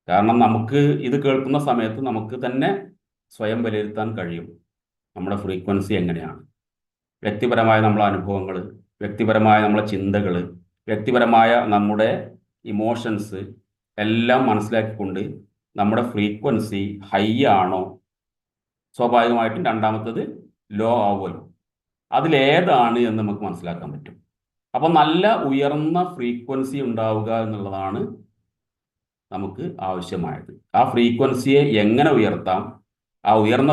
കാരണം നമുക്ക് ഇത് കേൾക്കുന്ന സമയത്ത് നമുക്ക് തന്നെ സ്വയം വിലയിരുത്താൻ കഴിയും നമ്മുടെ ഫ്രീക്വൻസി എങ്ങനെയാണ്. വ്യക്തിപരമായ നമ്മളെ അനുഭവങ്ങൾ, വ്യക്തിപരമായ നമ്മളെ ചിന്തകൾ, വ്യക്തിപരമായ നമ്മുടെ ഇമോഷൻസ് എല്ലാം മനസ്സിലാക്കിക്കൊണ്ട് നമ്മുടെ ഫ്രീക്വൻസി ഹൈ ആണോ, സ്വാഭാവികമായിട്ടും രണ്ടാമത്തത് ലോ ആവുമല്ലോ, അതിലേതാണ് എന്ന് നമുക്ക് മനസ്സിലാക്കാൻ പറ്റും. അപ്പം നല്ല ഉയർന്ന ഫ്രീക്വൻസി ഉണ്ടാവുക എന്നുള്ളതാണ് നമുക്ക് ആവശ്യമായത്. ആ ഫ്രീക്വൻസിയെ എങ്ങനെ ഉയർത്താം, ആ ഉയർന്ന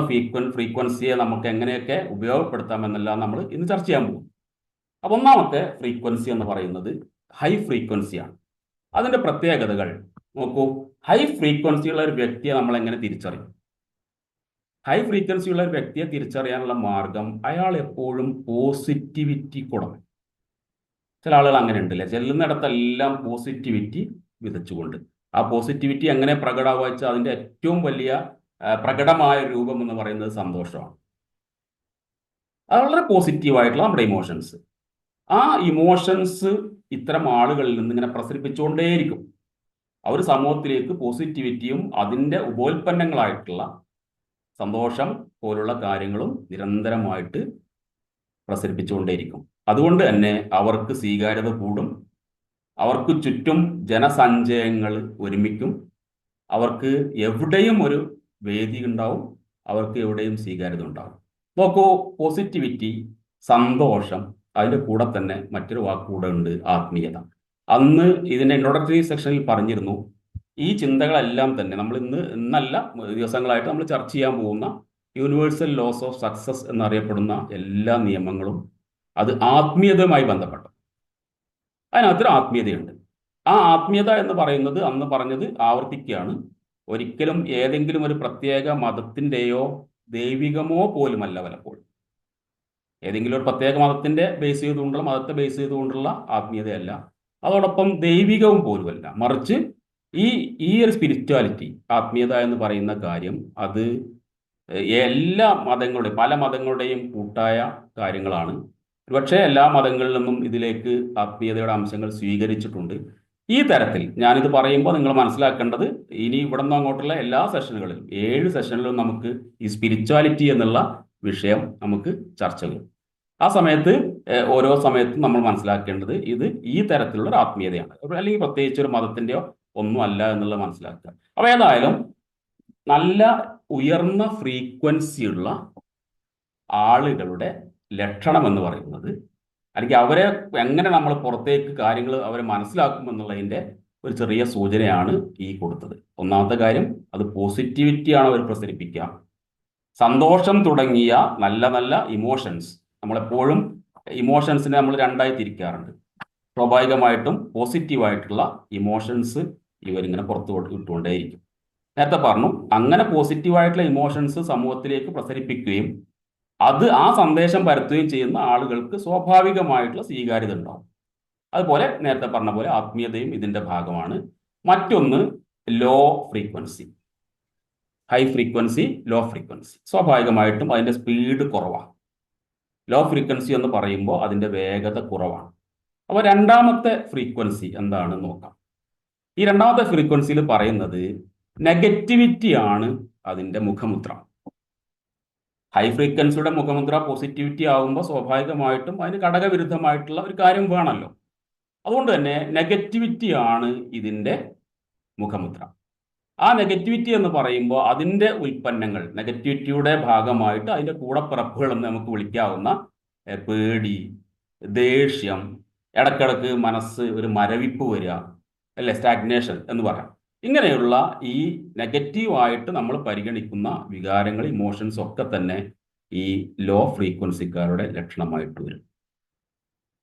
ഫ്രീക്വൻസിയെ നമുക്ക് എങ്ങനെയൊക്കെ ഉപയോഗപ്പെടുത്താം എന്നെല്ലാം നമ്മൾ ഇന്ന് ചർച്ച ചെയ്യാൻ പോകും. അപ്പം ഒന്നാമത്തെ ഫ്രീക്വൻസി എന്ന് പറയുന്നത് ഹൈ ഫ്രീക്വൻസിയാണ്. അതിൻ്റെ പ്രത്യേകതകൾ നോക്കൂ. ഹൈ ഫ്രീക്വൻസി ഉള്ള ഒരു വ്യക്തിയെ നമ്മൾ എങ്ങനെ തിരിച്ചറിയും? ഹൈ ഫ്രീക്വൻസി ഉള്ള ഒരു വ്യക്തിയെ തിരിച്ചറിയാനുള്ള മാർഗം, അയാൾ എപ്പോഴും പോസിറ്റിവിറ്റി കൊടുക്കും. ചില ആളുകൾ അങ്ങനെ ഉണ്ടല്ലേ, ചെല്ലുന്നിടത്തെല്ലാം പോസിറ്റിവിറ്റി വിതച്ചുകൊണ്ട്. ആ പോസിറ്റിവിറ്റി എങ്ങനെ പ്രകടമാവുക വെച്ചാൽ അതിൻ്റെ ഏറ്റവും വലിയ പ്രകടമായ രൂപം എന്ന് പറയുന്നത് സന്തോഷമാണ്. അത് വളരെ പോസിറ്റീവായിട്ടുള്ള നമ്മുടെ ഇമോഷൻസ്. ആ ഇമോഷൻസ് ഇത്തരം ആളുകളിൽ നിന്ന് ഇങ്ങനെ പ്രസരിപ്പിച്ചുകൊണ്ടേയിരിക്കും. അവർ സമൂഹത്തിലേക്ക് പോസിറ്റിവിറ്റിയും അതിൻ്റെ ഉപോൽപ്പന്നങ്ങളായിട്ടുള്ള സന്തോഷം പോലുള്ള കാര്യങ്ങളും നിരന്തരമായിട്ട് പ്രസരിപ്പിച്ചുകൊണ്ടേയിരിക്കും. അതുകൊണ്ട് തന്നെ അവർക്ക് സ്വീകാര്യത കൂടും, അവർക്ക് ചുറ്റും ജനസഞ്ചയങ്ങൾ ഒരുമിക്കും, അവർക്ക് എവിടെയും ഒരു വേദി ഉണ്ടാവും, അവർക്ക് എവിടെയും സ്വീകാര്യത ഉണ്ടാവും. നോക്കൂ, പോസിറ്റിവിറ്റി, സന്തോഷം, അതിൻ്റെ കൂടെ തന്നെ മറ്റൊരു വാക്കുകൂടെ ഉണ്ട്, ആത്മീയത. അന്ന് ഇതിൻ്റെ ഇൻട്രോഡക്ടറി സെക്ഷനിൽ പറഞ്ഞിരുന്നു, ഈ ചിന്തകളെല്ലാം തന്നെ നമ്മൾ ഇന്നല്ല ദിവസങ്ങളായിട്ട് നമ്മൾ ചർച്ച ചെയ്യാൻ പോകുന്ന യൂണിവേഴ്സൽ ലോസ് ഓഫ് സക്സസ് എന്നറിയപ്പെടുന്ന എല്ലാ നിയമങ്ങളും അത് ആത്മീയതയുമായി ബന്ധപ്പെട്ടു. അതിനകത്തൊരു ആത്മീയതയുണ്ട്. ആ ആത്മീയത എന്ന് പറയുന്നത് അന്ന് പറഞ്ഞത് ആവർത്തിക്കുകയാണ്, ഒരിക്കലും ഏതെങ്കിലും ഒരു പ്രത്യേക മതത്തിൻ്റെയോ ദൈവികമോ പോലുമല്ല. പലപ്പോഴും ഏതെങ്കിലും ഒരു പ്രത്യേക മതത്തിൻ്റെ ബേസ് ചെയ്തുകൊണ്ടുള്ള, മതത്തെ ബേസ് ചെയ്തുകൊണ്ടുള്ള ആത്മീയതയല്ല, അതോടൊപ്പം ദൈവികവും പോലുമല്ല. മറിച്ച് ഈ ഒരു സ്പിരിച്വാലിറ്റി, ആത്മീയത എന്ന് പറയുന്ന കാര്യം, അത് എല്ലാ മതങ്ങളുടെയും പല മതങ്ങളുടെയും കൂട്ടായ കാര്യങ്ങളാണ്. ഒരുപക്ഷെ എല്ലാ മതങ്ങളിൽ നിന്നും ഇതിലേക്ക് ആത്മീയതയുടെ അംശങ്ങൾ സ്വീകരിച്ചിട്ടുണ്ട്. ഈ തരത്തിൽ ഞാനിത് പറയുമ്പോൾ നിങ്ങൾ മനസ്സിലാക്കേണ്ടത്, ഇനി ഇവിടെ നിന്ന് അങ്ങോട്ടുള്ള എല്ലാ സെഷനുകളിലും 7 സെഷനിലും നമുക്ക് ഈ സ്പിരിച്വാലിറ്റി എന്നുള്ള വിഷയം നമുക്ക് ചർച്ച ചെയ്യും. ആ സമയത്ത് ഓരോ സമയത്തും നമ്മൾ മനസ്സിലാക്കേണ്ടത് ഇത് ഈ തരത്തിലുള്ള ഒരു ആത്മീയതയാണ്, അല്ലെങ്കിൽ പ്രത്യേകിച്ച് ഒരു മതത്തിൻ്റെയോ ഒന്നും അല്ല എന്നുള്ളത് മനസ്സിലാക്കുക. അപ്പോൾ ഏതായാലും നല്ല ഉയർന്ന ഫ്രീക്വൻസിയുള്ള ആളുകളുടെ ലക്ഷണം എന്ന് പറയുന്നത്, അല്ലെങ്കിൽ അവരെ എങ്ങനെ നമ്മൾ പുറത്തേക്ക് കാര്യങ്ങൾ അവരെ മനസ്സിലാക്കുമെന്നുള്ളതിൻ്റെ ഒരു ചെറിയ സൂചനയാണ് ഈ കൊടുത്തത്. ഒന്നാമത്തെ കാര്യം, അത് പോസിറ്റിവിറ്റിയാണ് അവർ പ്രസരിപ്പിക്കുക. സന്തോഷം തുടങ്ങിയ നല്ല നല്ല ഇമോഷൻസ്, നമ്മളെപ്പോഴും ഇമോഷൻസിനെ നമ്മൾ രണ്ടായി തിരിക്കാറുണ്ട്. സ്വാഭാവികമായിട്ടും പോസിറ്റീവായിട്ടുള്ള ഇമോഷൻസ് ഇവരിങ്ങനെ പുറത്തു ഇട്ടുകൊണ്ടേയിരിക്കും. നേരത്തെ പറഞ്ഞു, അങ്ങനെ പോസിറ്റീവായിട്ടുള്ള ഇമോഷൻസ് സമൂഹത്തിലേക്ക് പ്രസരിപ്പിക്കുകയും അത് ആ സന്ദേശം പരത്തുകയും ചെയ്യുന്ന ആളുകൾക്ക് സ്വാഭാവികമായിട്ടുള്ള സ്വീകാര്യത ഉണ്ടാവും. അതുപോലെ നേരത്തെ പറഞ്ഞ പോലെ ആത്മീയതയും ഇതിൻ്റെ ഭാഗമാണ്. മറ്റൊന്ന് low frequency, high frequency, low frequency. സ്വാഭാവികമായിട്ടും അതിൻ്റെ സ്പീഡ് കുറവാണ്. ലോ ഫ്രീക്വൻസി എന്ന് പറയുമ്പോൾ അതിൻ്റെ വേഗത കുറവാണ്. അപ്പോൾ രണ്ടാമത്തെ ഫ്രീക്വൻസി എന്താണെന്ന് നോക്കാം. ഈ രണ്ടാമത്തെ ഫ്രീക്വൻസിയിൽ പറയുന്നത് നെഗറ്റിവിറ്റിയാണ് അതിൻ്റെ മുഖമുദ്ര. ഹൈ ഫ്രീക്വൻസിയുടെ മുഖമുദ്ര പോസിറ്റിവിറ്റി ആകുമ്പോൾ സ്വാഭാവികമായിട്ടും അതിന് ഘടകവിരുദ്ധമായിട്ടുള്ള ഒരു കാര്യം വേണമല്ലോ. അതുകൊണ്ട് തന്നെ നെഗറ്റിവിറ്റിയാണ് ഇതിൻ്റെ മുഖമുദ്ര. ആ നെഗറ്റിവിറ്റി എന്ന് പറയുമ്പോൾ അതിൻ്റെ ഉൽപ്പന്നങ്ങൾ, നെഗറ്റിവിറ്റിയുടെ ഭാഗമായിട്ട് അതിൻ്റെ കൂടപ്പിറപ്പുകൾ എന്ന് നമുക്ക് വിളിക്കാവുന്ന പേടി, ദേഷ്യം, ഇടക്കിടക്ക് മനസ്സ് ഒരു മരവിപ്പ് വരിക, അല്ലെ, സ്റ്റാഗ്നേഷൻ എന്ന് പറയാം. ഇങ്ങനെയുള്ള ഈ നെഗറ്റീവായിട്ട് നമ്മൾ പരിഗണിക്കുന്ന വികാരങ്ങൾ, ഇമോഷൻസ് ഒക്കെ തന്നെ ഈ ലോ ഫ്രീക്വൻസിക്കാരുടെ ലക്ഷണമായിട്ട് വരും.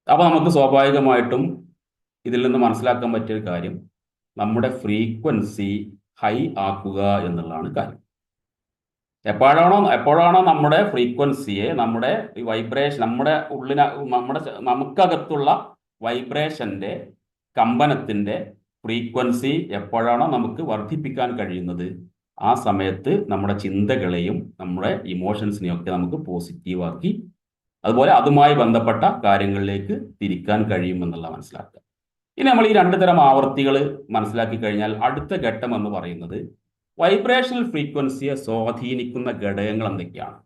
അപ്പോൾ നമുക്ക് സ്വാഭാവികമായിട്ടും ഇതിൽ നിന്ന് മനസ്സിലാക്കാൻ പറ്റിയ കാര്യം, നമ്മുടെ ഫ്രീക്വൻസി ഹൈ ആക്കുക എന്നുള്ളതാണ് കാര്യം. എപ്പോഴാണോ നമ്മുടെ ഫ്രീക്വൻസിയെ, നമ്മുടെ വൈബ്രേഷൻ, നമ്മുടെ നമുക്കകത്തുള്ള വൈബ്രേഷൻ്റെ, കമ്പനത്തിൻ്റെ ഫ്രീക്വൻസി എപ്പോഴാണോ നമുക്ക് വർദ്ധിപ്പിക്കാൻ കഴിയുന്നത്, ആ സമയത്ത് നമ്മുടെ ചിന്തകളെയും നമ്മുടെ ഇമോഷൻസിനെയും ഒക്കെ നമുക്ക് പോസിറ്റീവാക്കി അതുപോലെ അതുമായി ബന്ധപ്പെട്ട കാര്യങ്ങളിലേക്ക് തിരിക്കാൻ കഴിയുമെന്നുള്ള മനസ്സിലാക്കുക. ഇനി നമ്മൾ ഈ 2 തരം ആവൃത്തികൾ മനസ്സിലാക്കി കഴിഞ്ഞാൽ അടുത്ത ഘട്ടം എന്ന് പറയുന്നത് വൈബ്രേഷണൽ ഫ്രീക്വൻസിയെ സ്വാധീനിക്കുന്ന ഘടകങ്ങൾ എന്തൊക്കെയാണ്,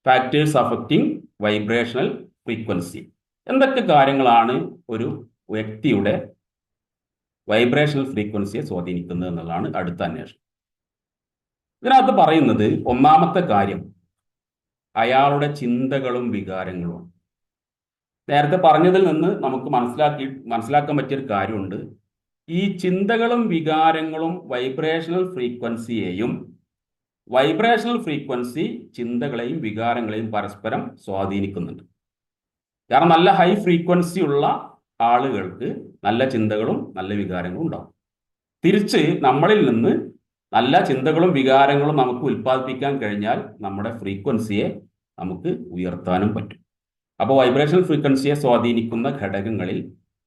ഫാക്ടേഴ്സ് അഫക്റ്റിംഗ് വൈബ്രേഷണൽ ഫ്രീക്വൻസി. എന്തൊക്കെ കാര്യങ്ങളാണ് ഒരു വ്യക്തിയുടെ വൈബ്രേഷണൽ ഫ്രീക്വൻസിയെ സ്വാധീനിക്കുന്നത് എന്നുള്ളതാണ് അടുത്ത അന്വേഷണം. ഇതിനകത്ത് പറയുന്നത് ഒന്നാമത്തെ കാര്യം അയാളുടെ ചിന്തകളും വികാരങ്ങളും. നേരത്തെ പറഞ്ഞതിൽ നിന്ന് നമുക്ക് മനസ്സിലാക്കാൻ പറ്റിയൊരു കാര്യമുണ്ട്. ഈ ചിന്തകളും വികാരങ്ങളും വൈബ്രേഷണൽ ഫ്രീക്വൻസിയെയും, വൈബ്രേഷണൽ ഫ്രീക്വൻസി ചിന്തകളെയും വികാരങ്ങളെയും പരസ്പരം സ്വാധീനിക്കുന്നുണ്ട്. കാരണം നല്ല ഹൈ ഫ്രീക്വൻസി ഉള്ള ആളുകൾക്ക് നല്ല ചിന്തകളും നല്ല വികാരങ്ങളും ഉണ്ടാവും. തിരിച്ച് നമ്മളിൽ നിന്ന് നല്ല ചിന്തകളും വികാരങ്ങളും നമുക്ക് ഉൽപ്പാദിപ്പിക്കാൻ കഴിഞ്ഞാൽ നമ്മുടെ ഫ്രീക്വൻസിയെ നമുക്ക് ഉയർത്താനും പറ്റും. അപ്പോൾ വൈബ്രേഷണൽ ഫ്രീക്വൻസിയെ സ്വാധീനിക്കുന്ന ഘടകങ്ങളിൽ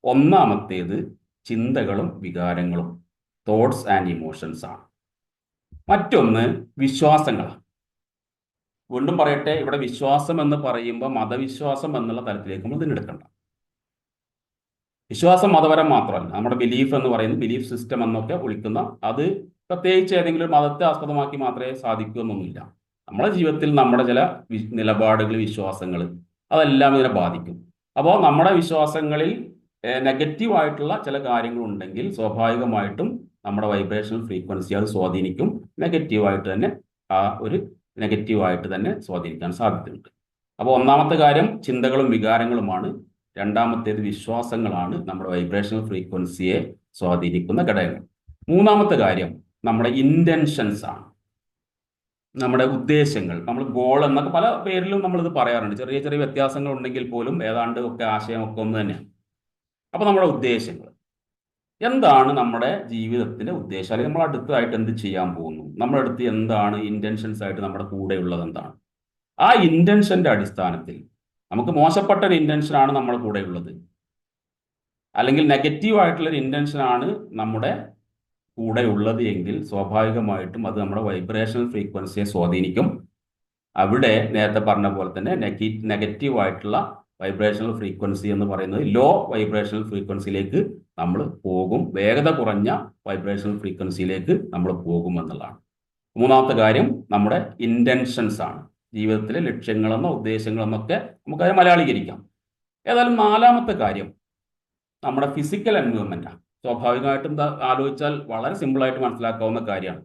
ഒന്നാമത്തേത് ചിന്തകളും വികാരങ്ങളും, തോട്ട്സ് ആൻഡ് ഇമോഷൻസ് ആണ്. മറ്റൊന്ന് വിശ്വാസങ്ങളാണ്. വീണ്ടും പറയട്ടെ, ഇവിടെ വിശ്വാസം എന്ന് പറയുമ്പോൾ മതവിശ്വാസം എന്നുള്ള തലത്തിലേക്ക് നമ്മൾ ഇതിനെടുക്കണ്ട. വിശ്വാസം മതപരം മാത്രമല്ല, നമ്മുടെ ബിലീഫ് എന്ന് പറയുന്നത്, ബിലീഫ് സിസ്റ്റം എന്നൊക്കെ വിളിക്കുന്ന അത് പ്രത്യേകിച്ച് ഏതെങ്കിലും ഒരു മതത്തെ ആസ്പദമാക്കി മാത്രമേ സാധിക്കൂ എന്നൊന്നുമില്ല. നമ്മുടെ ജീവിതത്തിൽ നമ്മുടെ ചില നിലപാടുകൾ, വിശ്വാസങ്ങൾ, അതെല്ലാം ഇതിനെ ബാധിക്കും. അപ്പോൾ നമ്മുടെ വിശ്വാസങ്ങളിൽ നെഗറ്റീവായിട്ടുള്ള ചില കാര്യങ്ങളുണ്ടെങ്കിൽ സ്വാഭാവികമായിട്ടും നമ്മുടെ വൈബ്രേഷണൽ ഫ്രീക്വൻസി അത് സ്വാധീനിക്കും. നെഗറ്റീവായിട്ട് തന്നെ ആ ഒരു നെഗറ്റീവായിട്ട് തന്നെ സ്വാധീനിക്കാൻ സാധ്യതയുണ്ട്. അപ്പോൾ ഒന്നാമത്തെ കാര്യം ചിന്തകളും വികാരങ്ങളുമാണ്. രണ്ടാമത്തേത് വിശ്വാസങ്ങളാണ് നമ്മുടെ വൈബ്രേഷണൽ ഫ്രീക്വൻസിയെ സ്വാധീനിക്കുന്ന ഘടകങ്ങൾ. മൂന്നാമത്തെ കാര്യം നമ്മുടെ ഇൻറ്റൻഷൻസ് ആണ്, നമ്മുടെ ഉദ്ദേശങ്ങൾ, നമ്മൾ ഗോൾ എന്നൊക്കെ പല പേരിലും നമ്മളിത് പറയാറുണ്ട്. ചെറിയ ചെറിയ വ്യത്യാസങ്ങൾ ഉണ്ടെങ്കിൽ പോലും ഏതാണ്ട് ഒക്കെ ആശയമൊക്കെ ഒന്ന് തന്നെയാണ്. അപ്പോൾ നമ്മുടെ ഉദ്ദേശങ്ങൾ എന്താണ്, നമ്മുടെ ജീവിതത്തിൻ്റെ ഉദ്ദേശം, അല്ലെങ്കിൽ നമ്മൾ അടുത്തതായിട്ട് എന്ത് ചെയ്യാൻ പോകുന്നു, നമ്മുടെ അടുത്ത് എന്താണ് ഇൻറ്റൻഷൻസ് ആയിട്ട് നമ്മുടെ കൂടെ ഉള്ളത് എന്താണ്, ആ ഇൻറ്റൻഷൻ്റെ അടിസ്ഥാനത്തിൽ നമുക്ക് മോശപ്പെട്ട ഒരു ഇൻറ്റൻഷനാണ് നമ്മുടെ കൂടെ ഉള്ളത്, അല്ലെങ്കിൽ നെഗറ്റീവായിട്ടുള്ളൊരു ഇൻറ്റൻഷനാണ് നമ്മുടെ കൂടെ ഉള്ളത് എങ്കിൽ സ്വാഭാവികമായിട്ടും അത് നമ്മുടെ വൈബ്രേഷണൽ ഫ്രീക്വൻസിയെ സ്വാധീനിക്കും. അവിടെ നേരത്തെ പറഞ്ഞ പോലെ തന്നെ നെഗറ്റീവായിട്ടുള്ള വൈബ്രേഷണൽ ഫ്രീക്വൻസി എന്ന് പറയുന്നത് ലോ വൈബ്രേഷണൽ ഫ്രീക്വൻസിയിലേക്ക് നമ്മൾ പോകും, വേഗത കുറഞ്ഞ വൈബ്രേഷണൽ ഫ്രീക്വൻസിയിലേക്ക് നമ്മൾ പോകും എന്നുള്ളതാണ്. മൂന്നാമത്തെ കാര്യം നമ്മുടെ ഇൻറ്റൻഷൻസ് ആണ്, ജീവിതത്തിലെ ലക്ഷ്യങ്ങളെന്നോ ഉദ്ദേശങ്ങളെന്നൊക്കെ നമുക്കത് മലയാളീകരിക്കാം. ഏതായാലും നാലാമത്തെ കാര്യം നമ്മുടെ ഫിസിക്കൽ എൻവയോൺമെൻറ്റാണ്. സ്വാഭാവികമായിട്ടും ആലോചിച്ചാൽ വളരെ സിമ്പിളായിട്ട് മനസ്സിലാക്കാവുന്ന കാര്യമാണ്.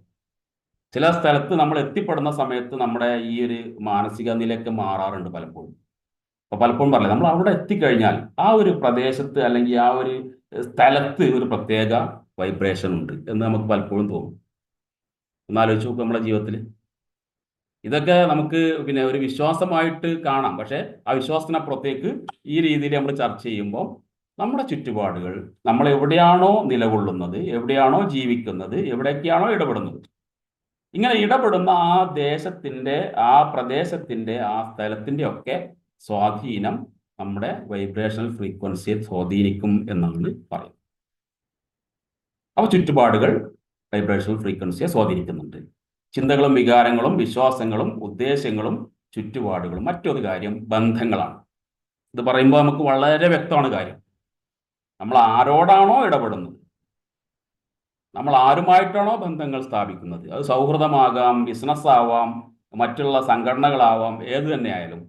ചില സ്ഥലത്ത് നമ്മൾ എത്തിപ്പെടുന്ന സമയത്ത് നമ്മുടെ ഈ ഒരു മാനസിക നിലയൊക്കെ മാറാറുണ്ട് പലപ്പോഴും. അപ്പോൾ പലപ്പോഴും പറയില്ല, നമ്മൾ അവിടെ എത്തിക്കഴിഞ്ഞാൽ ആ ഒരു പ്രദേശത്ത് അല്ലെങ്കിൽ ആ ഒരു സ്ഥലത്ത് ഒരു പ്രത്യേക വൈബ്രേഷൻ ഉണ്ട് എന്ന് നമുക്ക് പലപ്പോഴും തോന്നും. ഒന്ന് ആലോചിച്ച് നോക്കും നമ്മുടെ ജീവിതത്തിൽ. ഇതൊക്കെ നമുക്ക് പിന്നെ ഒരു വിശ്വാസമായിട്ട് കാണാം, പക്ഷേ ആ വിശ്വാസത്തിനപ്പുറത്തേക്ക് ഈ രീതിയിൽ നമ്മൾ ചർച്ച ചെയ്യുമ്പോൾ നമ്മുടെ ചുറ്റുപാടുകൾ, നമ്മൾ എവിടെയാണോ നിലകൊള്ളുന്നത്, എവിടെയാണോ ജീവിക്കുന്നത്, എവിടെയൊക്കെയാണോ ഇടപെടുന്നത്, ഇങ്ങനെ ഇടപെടുന്ന ആ ദേശത്തിൻ്റെ, ആ പ്രദേശത്തിൻ്റെ, ആ സ്ഥലത്തിൻ്റെ ഒക്കെ സ്വാധീനം നമ്മുടെ വൈബ്രേഷണൽ ഫ്രീക്വൻസിയെ സ്വാധീനിക്കും എന്നാണ് പറയുന്നത്. അപ്പോൾ ചുറ്റുപാടുകൾ വൈബ്രേഷണൽ ഫ്രീക്വൻസിയെ സ്വാധീനിക്കുന്നുണ്ട്. ചിന്തകളും വികാരങ്ങളും വിശ്വാസങ്ങളും ഉദ്ദേശങ്ങളും ചുറ്റുപാടുകളും. മറ്റൊരു കാര്യം ബന്ധങ്ങളാണ്. ഇത് പറയുമ്പോൾ നമുക്ക് വളരെ വ്യക്തമാണ് കാര്യം. നമ്മൾ ആരോടാണോ ഇടപെടുന്നത്, നമ്മൾ ആരുമായിട്ടാണോ ബന്ധങ്ങൾ സ്ഥാപിക്കുന്നത്, അത് സൗഹൃദമാകാം, ബിസിനസ് ആവാം, മറ്റുള്ള സംഘടനകളാവാം, ഏത് തന്നെ ആയാലും,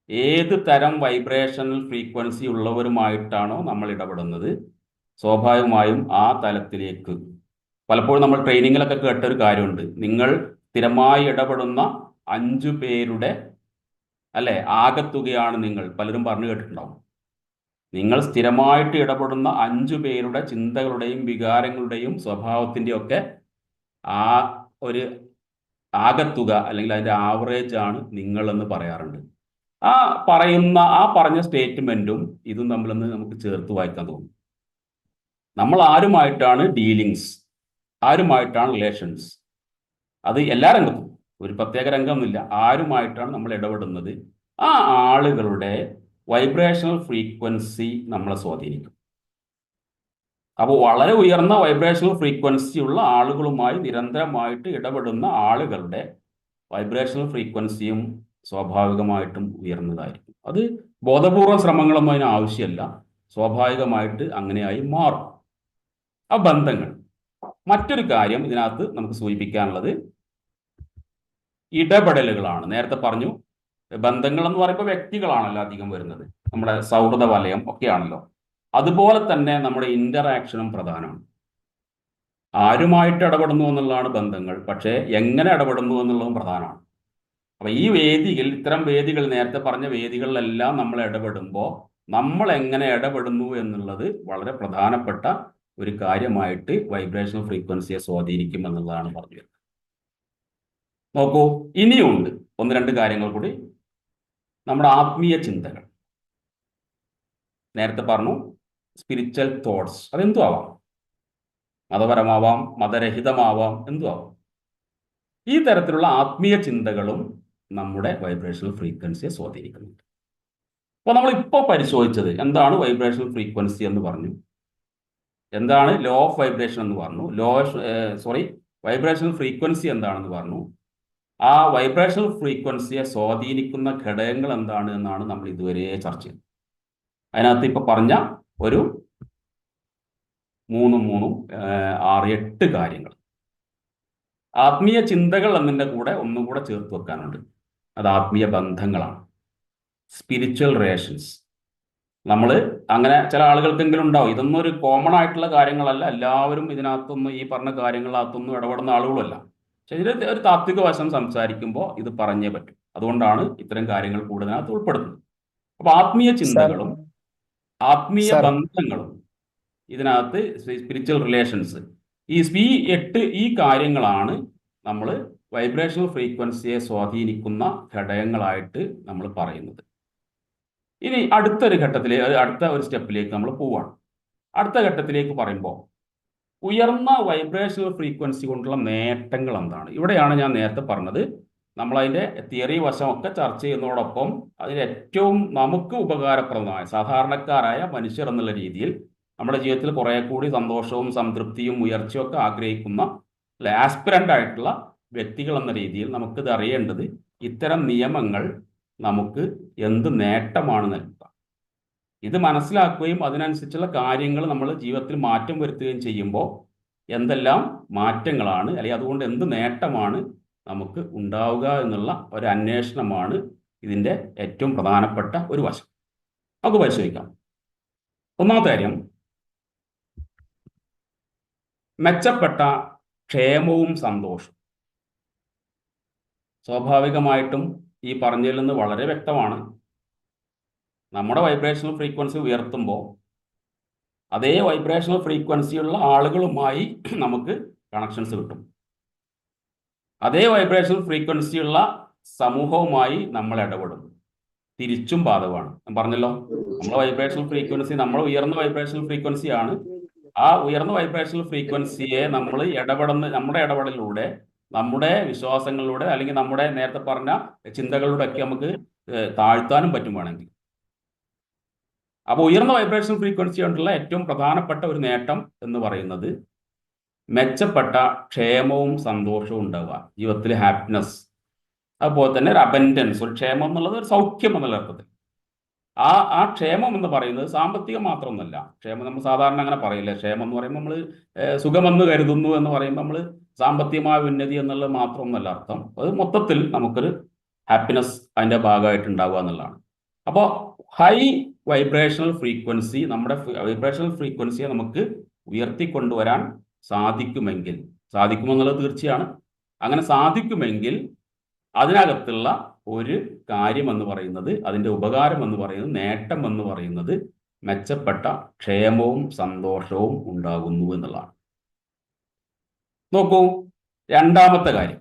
ഏത് തരം വൈബ്രേഷണൽ ഫ്രീക്വൻസി ഉള്ളവരുമായിട്ടാണോ നമ്മൾ ഇടപെടുന്നത്, സ്വാഭാവികമായും ആ തലത്തിലേക്ക്. പലപ്പോഴും നമ്മൾ ട്രെയിനിങ്ങിലൊക്കെ കേട്ടൊരു കാര്യമുണ്ട്, നിങ്ങൾ സ്ഥിരമായി ഇടപെടുന്ന 5 പേരുടെ അല്ലെ ആകത്തുകയാണ് നിങ്ങൾ. പലരും പറഞ്ഞു കേട്ടിട്ടുണ്ടാവും. നിങ്ങൾ സ്ഥിരമായിട്ട് ഇടപെടുന്ന 5 പേരുടെ ചിന്തകളുടെയും വികാരങ്ങളുടെയും സ്വഭാവത്തിൻ്റെയും ഒക്കെ ആ ഒരു ആകത്തുക അല്ലെങ്കിൽ അതിൻ്റെ ആവറേജ് ആണ് നിങ്ങളെന്ന് പറയാറുണ്ട്. ആ പറഞ്ഞ സ്റ്റേറ്റ്മെൻറ്റും ഇതും തമ്മിലൊന്ന് നമുക്ക് ചേർത്ത് വായിക്കാൻ തോന്നും. നമ്മൾ ആരുമായിട്ടാണ് ഡീലിങ്സ്, ആരുമായിട്ടാണ് റിലേഷൻസ്, അത് എല്ലാ രംഗത്തും, ഒരു പ്രത്യേക രംഗമൊന്നുമില്ല, ആരുമായിട്ടാണ് നമ്മൾ ഇടപെടുന്നത്, ആ ആളുകളുടെ വൈബ്രേഷണൽ ഫ്രീക്വൻസി നമ്മളെ സ്വാധീനിക്കും. അപ്പോൾ വളരെ ഉയർന്ന വൈബ്രേഷണൽ ഫ്രീക്വൻസി ഉള്ള ആളുകളുമായി നിരന്തരമായിട്ട് ഇടപെടുന്ന ആളുകളുടെ വൈബ്രേഷണൽ ഫ്രീക്വൻസിയും സ്വാഭാവികമായിട്ടും ഉയർന്നതായിരിക്കും. അത് ബോധപൂർവം ശ്രമങ്ങളൊന്നും അതിന് ആവശ്യമില്ല, സ്വാഭാവികമായിട്ട് അങ്ങനെയായി മാറും. ആ ബന്ധങ്ങൾ. മറ്റൊരു കാര്യം ഇതിനകത്ത് നമുക്ക് സൂചിപ്പിക്കാനുള്ളത് ഇടപെടലുകളാണ്. നേരത്തെ പറഞ്ഞു, ബന്ധങ്ങൾ എന്ന് പറയുമ്പോൾ വ്യക്തികളാണല്ലോ അധികം വരുന്നത്, നമ്മുടെ സൗഹൃദ വലയം ഒക്കെയാണല്ലോ. അതുപോലെ തന്നെ നമ്മുടെ ഇന്ററാക്ഷനും പ്രധാനമാണ്. ആരുമായിട്ട് ഇടപെടുന്നു എന്നുള്ളതാണ് ബന്ധങ്ങൾ, പക്ഷേ എങ്ങനെ ഇടപെടുന്നു എന്നുള്ളതും പ്രധാനമാണ്. അപ്പം ഈ വേദികൾ, ഇത്തരം വേദികൾ, നേരത്തെ പറഞ്ഞ വേദികളിലെല്ലാം നമ്മൾ ഇടപെടുമ്പോൾ നമ്മൾ എങ്ങനെ ഇടപെടുന്നു എന്നുള്ളത് വളരെ പ്രധാനപ്പെട്ട ഒരു കാര്യമായിട്ട് വൈബ്രേഷണൽ ഫ്രീക്വൻസിയെ സ്വാധീനിക്കും എന്നുള്ളതാണ് പറഞ്ഞു വരുന്നത്. നോക്കൂ, ഇനിയുണ്ട് 1-2 കാര്യങ്ങൾ കൂടി. നമ്മുടെ ആത്മീയ ചിന്തകൾ. നേരത്തെ പറഞ്ഞു സ്പിരിച്വൽ തോട്ട്സ്, അതെന്തു ആവാം, മതപരമാവാം, മതരഹിതമാവാം, എന്തു ആവാം. ഈ തരത്തിലുള്ള ആത്മീയ ചിന്തകളും നമ്മുടെ വൈബ്രേഷണൽ ഫ്രീക്വൻസിയെ സ്വാധീനിക്കുന്നുണ്ട്. അപ്പോൾ നമ്മളിപ്പോൾ പരിശോധിച്ചത് എന്താണ് വൈബ്രേഷണൽ ഫ്രീക്വൻസി എന്ന് പറഞ്ഞു, എന്താണ് ലോ ഓഫ് വൈബ്രേഷൻ എന്ന് പറഞ്ഞു, വൈബ്രേഷണൽ ഫ്രീക്വൻസി എന്താണെന്ന് പറഞ്ഞു, ആ വൈബ്രേഷണൽ ഫ്രീക്വൻസിയെ സ്വാധീനിക്കുന്ന ഘടകങ്ങൾ എന്താണ് എന്നാണ് നമ്മൾ ഇതുവരെ ചർച്ച ചെയ്തത്. അതിനകത്ത് ഇപ്പോൾ പറഞ്ഞ ഒരു 3 3 6 8 കാര്യങ്ങൾ. ആത്മീയ ചിന്തകൾ എന്നതിൻ്റെ കൂടെ ഒന്നും കൂടെ ചേർത്ത് വെക്കാനുണ്ട്. അത് ആത്മീയ ബന്ധങ്ങളാണ്, സ്പിരിച്വൽ റിലേഷൻസ്. നമ്മൾ അങ്ങനെ ചില ആളുകൾക്കെങ്കിലും ഉണ്ടാവും. ഇതൊന്നും ഒരു കോമൺ ആയിട്ടുള്ള കാര്യങ്ങളല്ല, എല്ലാവരും ഇതിനകത്തൊന്നും ഈ പറഞ്ഞ കാര്യങ്ങളകത്തൊന്നും ഇടപെടുന്ന ആളുകളുമല്ല. പക്ഷെ ഇതിൽ ഒരു താത്വിക വശം സംസാരിക്കുമ്പോൾ ഇത് പറഞ്ഞേ പറ്റും. അതുകൊണ്ടാണ് ഇത്തരം കാര്യങ്ങൾ കൂടുതലകത്ത് ഉൾപ്പെടുന്നത്. അപ്പോൾ ആത്മീയ സർ ചിന്തകളും ആത്മീയ സർ ബന്ധങ്ങളും ഇതിനകത്ത് സ്പിരിച്വൽ റിലേഷൻസ്, ഈ കാര്യങ്ങളാണ് നമ്മൾ വൈബ്രേഷണൽ ഫ്രീക്വൻസിയെ സ്വാധീനിക്കുന്ന ഘടകങ്ങളായിട്ട് നമ്മൾ പറയുന്നത്. ഇനി അടുത്ത ഒരു സ്റ്റെപ്പിലേക്ക് നമ്മൾ പോവാണ്. അടുത്ത ഘട്ടത്തിലേക്ക് പറയുമ്പോൾ ഉയർന്ന വൈബ്രേഷണൽ ഫ്രീക്വൻസി കൊണ്ടുള്ള നേട്ടങ്ങൾ എന്താണ്? ഇവിടെയാണ് ഞാൻ നേരത്തെ പറഞ്ഞത്, നമ്മളതിൻ്റെ തിയറി വശമൊക്കെ ചർച്ച ചെയ്യുന്നതോടൊപ്പം അതിൽ ഏറ്റവും നമുക്ക് ഉപകാരപ്രദമായ സാധാരണക്കാരായ മനുഷ്യർ എന്നുള്ള രീതിയിൽ നമ്മുടെ ജീവിതത്തിൽ കുറേ കൂടി സന്തോഷവും സംതൃപ്തിയും ഉയർച്ചയും ഒക്കെ ആഗ്രഹിക്കുന്ന ആസ്പിരൻ്റ് ആയിട്ടുള്ള വ്യക്തികൾ എന്ന രീതിയിൽ നമുക്കിത് അറിയേണ്ടത്, ഇത്തരം നിയമങ്ങൾ നമുക്ക് എന്ത് നേട്ടമാണ് നൽകുക, ഇത് മനസ്സിലാക്കുകയും അതിനനുസരിച്ചുള്ള കാര്യങ്ങൾ നമ്മൾ ജീവിതത്തിൽ മാറ്റം വരുത്തുകയും ചെയ്യുമ്പോൾ എന്തെല്ലാം മാറ്റങ്ങളാണ്, അല്ലെങ്കിൽ അതുകൊണ്ട് എന്ത് നേട്ടമാണ് നമുക്ക് ഉണ്ടാവുക എന്നുള്ള ഒരു അന്വേഷണമാണ് ഇതിൻ്റെ ഏറ്റവും പ്രധാനപ്പെട്ട ഒരു വശം. നമുക്ക് പരിശോധിക്കാം. ഒന്നാമത്തെ കാര്യം, മെച്ചപ്പെട്ട ക്ഷേമവും സന്തോഷവും. സ്വാഭാവികമായിട്ടും ഈ പറഞ്ഞതിൽ നിന്ന് വളരെ വ്യക്തമാണ്, നമ്മുടെ വൈബ്രേഷണൽ ഫ്രീക്വൻസി ഉയർത്തുമ്പോൾ അതേ വൈബ്രേഷണൽ ഫ്രീക്വൻസിയുള്ള ആളുകളുമായി നമുക്ക് കണക്ഷൻസ് കിട്ടും. അതേ വൈബ്രേഷണൽ ഫ്രീക്വൻസിയുള്ള സമൂഹവുമായി നമ്മൾ ഇടപെടും. തിരിച്ചും ബാധകമാണ്. ഞാൻ പറഞ്ഞല്ലോ, നമ്മുടെ വൈബ്രേഷണൽ ഫ്രീക്വൻസി, നമ്മൾ ഉയർന്ന വൈബ്രേഷണൽ ഫ്രീക്വൻസിയാണ്. ആ ഉയർന്ന വൈബ്രേഷണൽ ഫ്രീക്വൻസിയെ നമ്മൾ നമ്മുടെ ഇടപെടലിലൂടെ, നമ്മുടെ വിശ്വാസങ്ങളിലൂടെ, അല്ലെങ്കിൽ നമ്മുടെ നേരത്തെ പറഞ്ഞ ചിന്തകളിലൂടെ ഒക്കെ നമുക്ക് താഴ്ത്താനും പറ്റും വേണമെങ്കിൽ. അപ്പോൾ ഉയർന്ന വൈബ്രേഷൻ ഫ്രീക്വൻസി കൊണ്ടുള്ള ഏറ്റവും പ്രധാനപ്പെട്ട ഒരു നേട്ടം എന്ന് പറയുന്നത് മെച്ചപ്പെട്ട ക്ഷേമവും സന്തോഷവും ഉണ്ടാവുക, ജീവിതത്തിൽ ഹാപ്പിനെസ്. അതുപോലെ തന്നെ ഒരു അബൻഡൻസ്, ഒരു ക്ഷേമം എന്നുള്ളത് ഒരു സൗഖ്യം എന്നുള്ള അർത്ഥത്തിൽ. ആ ക്ഷേമം എന്ന് പറയുന്നത് സാമ്പത്തികം മാത്രമൊന്നുമല്ല. ക്ഷേമം നമ്മൾ സാധാരണ അങ്ങനെ പറയില്ല. ക്ഷേമം എന്ന് പറയുമ്പോൾ നമ്മൾ സുഖമെന്ന് കരുതുന്നു എന്ന് പറയുമ്പോൾ നമ്മൾ സാമ്പത്തികമായ ഉന്നതി എന്നുള്ളത് മാത്രമൊന്നുമല്ല അർത്ഥം. അത് മൊത്തത്തിൽ നമുക്കൊരു ഹാപ്പിനെസ് അതിൻ്റെ ഭാഗമായിട്ട് ഉണ്ടാവുക എന്നുള്ളതാണ്. അപ്പോൾ ഹൈ വൈബ്രേഷണൽ ഫ്രീക്വൻസി, നമ്മുടെ വൈബ്രേഷണൽ ഫ്രീക്വൻസിയെ നമുക്ക് ഉയർത്തിക്കൊണ്ടുവരാൻ സാധിക്കുമെന്നുള്ളത് തീർച്ചയാണ്. അങ്ങനെ സാധിക്കുമെങ്കിൽ അതിനകത്തുള്ള ഒരു കാര്യം എന്ന് പറയുന്നത്, അതിൻ്റെ ഉപകാരം എന്ന് പറയുന്നത്, നേട്ടം എന്ന് പറയുന്നത് മെച്ചപ്പെട്ട ക്ഷേമവും സന്തോഷവും ഉണ്ടാകുന്നു എന്നുള്ളതാണ്. നോക്കൂ, രണ്ടാമത്തെ കാര്യം,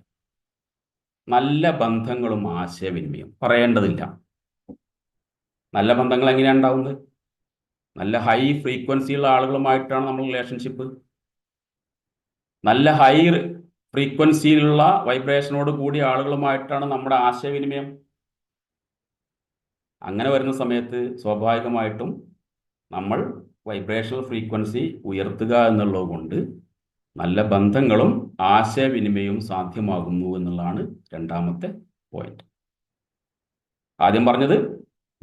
നല്ല ബന്ധങ്ങളും ആശയവിനിമയം. പറയേണ്ടതില്ല, നല്ല ബന്ധങ്ങൾ എങ്ങനെയാണ് ഉണ്ടാവുന്നത്? നല്ല ഹൈ ഫ്രീക്വൻസിയുള്ള ആളുകളുമായിട്ടാണ് നമ്മൾ റിലേഷൻഷിപ്പ്. നല്ല ഹൈ ഫ്രീക്വൻസിയിലുള്ള വൈബ്രേഷനോട് കൂടിയ ആളുകളുമായിട്ടാണ് നമ്മുടെ ആശയവിനിമയം. അങ്ങനെ വരുന്ന സമയത്ത് സ്വാഭാവികമായിട്ടും നമ്മൾ വൈബ്രേഷണൽ ഫ്രീക്വൻസി ഉയർത്തുക എന്നുള്ളത് കൊണ്ട് നല്ല ബന്ധങ്ങളും ആശയവിനിമയവും സാധ്യമാകുന്നു എന്നുള്ളതാണ് രണ്ടാമത്തെ പോയിന്റ്. ആദ്യം പറഞ്ഞത്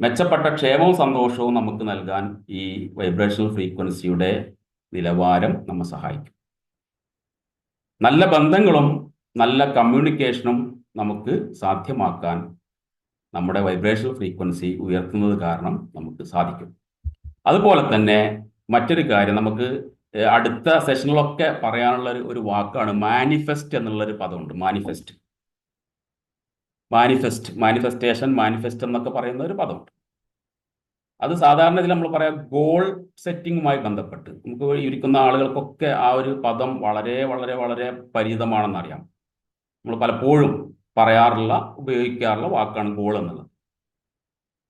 മെച്ചപ്പെട്ട ക്ഷേമവും സന്തോഷവും നമുക്ക് നൽകാൻ ഈ വൈബ്രേഷണൽ ഫ്രീക്വൻസിയുടെ നിലവാരം നമ്മെ സഹായിക്കും. നല്ല ബന്ധങ്ങളും നല്ല കമ്മ്യൂണിക്കേഷനും നമുക്ക് സാധ്യമാക്കാൻ നമ്മുടെ വൈബ്രേഷണൽ ഫ്രീക്വൻസി ഉയർത്തുന്നത് കാരണം നമുക്ക് സാധിക്കും. അതുപോലെ തന്നെ മറ്റൊരു കാര്യം, നമുക്ക് അടുത്ത സെഷനിലൊക്കെ പറയാനുള്ള ഒരു വാക്കാണ് മാനിഫെസ്റ്റ് എന്നുള്ളൊരു പദമുണ്ട്. മാനിഫെസ്റ്റേഷൻ, മാനിഫെസ്റ്റ് എന്നൊക്കെ പറയുന്ന ഒരു പദമുണ്ട്. അത് സാധാരണ ഇതിൽ നമ്മൾ പറയാം ഗോൾ സെറ്റിങ്ങുമായി ബന്ധപ്പെട്ട്. നമുക്ക് ഇരിക്കുന്ന ആളുകൾക്കൊക്കെ ആ ഒരു പദം വളരെ വളരെ വളരെ പരിചിതമാണെന്നറിയാം. നമ്മൾ പലപ്പോഴും ഉപയോഗിക്കാറുള്ള വാക്കാണ് ഗോൾ എന്നുള്ളത്.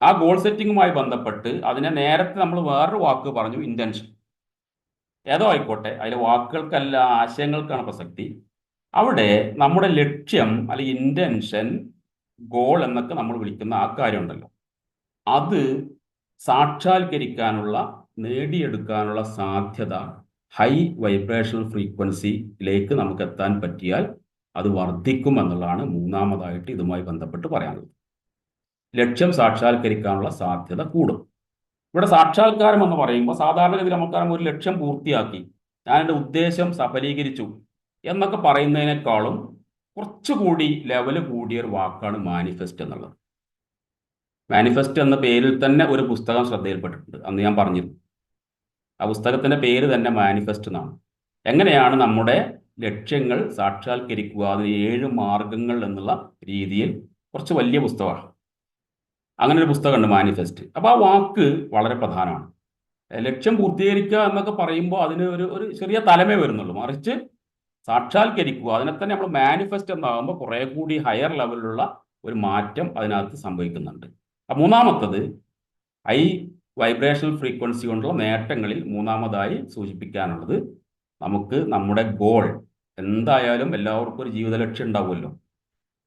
ആ ഗോൾ സെറ്റിങ്ങുമായി ബന്ധപ്പെട്ട് അതിനെ നേരത്തെ നമ്മൾ വേറൊരു വാക്ക് പറഞ്ഞു, ഇൻറ്റൻഷൻ. ഏതോ ആയിക്കോട്ടെ, അതിലെ വാക്കുകൾക്കല്ല ആശയങ്ങൾക്കാണ് പ്രസക്തി. അവിടെ നമ്മുടെ ലക്ഷ്യം അല്ലെങ്കിൽ ഇൻറ്റൻഷൻ, ഗോൾ എന്നൊക്കെ നമ്മൾ വിളിക്കുന്ന ആ കാര്യം ഉണ്ടല്ലോ, അത് സാക്ഷാത്കരിക്കാനുള്ള, നേടിയെടുക്കാനുള്ള സാധ്യത ഹൈ വൈബ്രേഷണൽ ഫ്രീക്വൻസിയിലേക്ക് നമുക്ക് എത്താൻ പറ്റിയാൽ അത് വർദ്ധിക്കും എന്നുള്ളതാണ് മൂന്നാമതായിട്ട് ഇതുമായി ബന്ധപ്പെട്ട് പറയാനുള്ളത്. ലക്ഷ്യം സാക്ഷാത്കരിക്കാനുള്ള സാധ്യത കൂടും. ഇവിടെ സാക്ഷാത്കാരം എന്ന് പറയുമ്പോൾ സാധാരണഗതിയിൽ നമുക്കറിയാം ഒരു ലക്ഷ്യം പൂർത്തിയാക്കി, ഞാൻ എൻ്റെ ഉദ്ദേശം സഫലീകരിച്ചു എന്നൊക്കെ പറയുന്നതിനേക്കാളും കുറച്ചുകൂടി ലെവൽ കൂടിയ ഒരു വാക്കാണ് മാനിഫെസ്റ്റ് എന്നുള്ളത്. മാനിഫെസ്റ്റ് എന്ന പേരിൽ തന്നെ ഒരു പുസ്തകം ശ്രദ്ധയിൽപ്പെട്ടിട്ടുണ്ട്, അന്ന് ഞാൻ പറഞ്ഞിരുന്നു. ആ പുസ്തകത്തിന്റെ പേര് തന്നെ മാനിഫെസ്റ്റ് എന്നാണ്. എങ്ങനെയാണ് നമ്മുടെ ലക്ഷ്യങ്ങൾ സാക്ഷാത്കരിക്കുക, അതിന് 7 മാർഗങ്ങൾ എന്നുള്ള രീതിയിൽ കുറച്ച് വലിയ പുസ്തകമാണ്. അങ്ങനെ ഒരു പുസ്തകമുണ്ട് മാനിഫെസ്റ്റ്. അപ്പോൾ ആ വാക്ക് വളരെ പ്രധാനമാണ്. ലക്ഷ്യം പൂർത്തീകരിക്കുക എന്നൊക്കെ പറയുമ്പോൾ അതിന് ഒരു ചെറിയ തലമേ വരുന്നുള്ളൂ, മറിച്ച് സാക്ഷാത്കരിക്കുക, അതിനെ തന്നെ നമ്മൾ മാനിഫെസ്റ്റ് എന്നാകുമ്പോൾ കുറേ കൂടി ഹയർ ലെവലിലുള്ള ഒരു മാറ്റം അതിനകത്ത് സംഭവിക്കുന്നുണ്ട്. മൂന്നാമത്തത് ഹൈ വൈബ്രേഷണൽ ഫ്രീക്വൻസി കൊണ്ടുള്ള നേട്ടങ്ങളിൽ മൂന്നാമതായി സൂചിപ്പിക്കാനുള്ളത്, നമുക്ക് നമ്മുടെ ഗോൾ എന്തായാലും എല്ലാവർക്കും ഒരു ജീവിത ലക്ഷ്യം ഉണ്ടാവുമല്ലോ.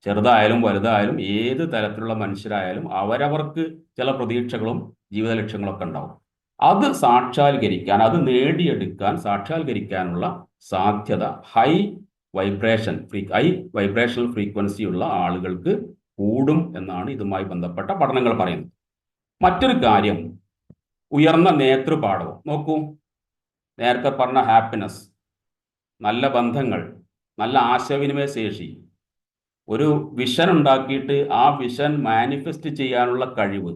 ചെറുതായാലും വലുതായാലും ഏത് തരത്തിലുള്ള മനുഷ്യരായാലും അവരവർക്ക് ചില പ്രതീക്ഷകളും ജീവിത ലക്ഷ്യങ്ങളൊക്കെ ഉണ്ടാവും. അത് സാക്ഷാത്കരിക്കാൻ, അത് നേടിയെടുക്കാൻ, സാക്ഷാത്കരിക്കാനുള്ള സാധ്യത ഹൈ വൈബ്രേഷണൽ ഫ്രീക്വൻസി ഉള്ള ആളുകൾക്ക് കൂടും എന്നാണ് ഇതുമായി ബന്ധപ്പെട്ട പഠനങ്ങൾ പറയുന്നത്. മറ്റൊരു കാര്യം, ഉയർന്ന നേതൃപാഠവും. നോക്കൂ, നേരത്തെ പറഞ്ഞ ഹാപ്പിനെസ്, നല്ല ബന്ധങ്ങൾ, നല്ല ആശയവിനിമയ ശേഷി, ഒരു വിഷൻ ഉണ്ടാക്കിയിട്ട് ആ വിഷൻ മാനിഫെസ്റ്റ് ചെയ്യാനുള്ള കഴിവ്,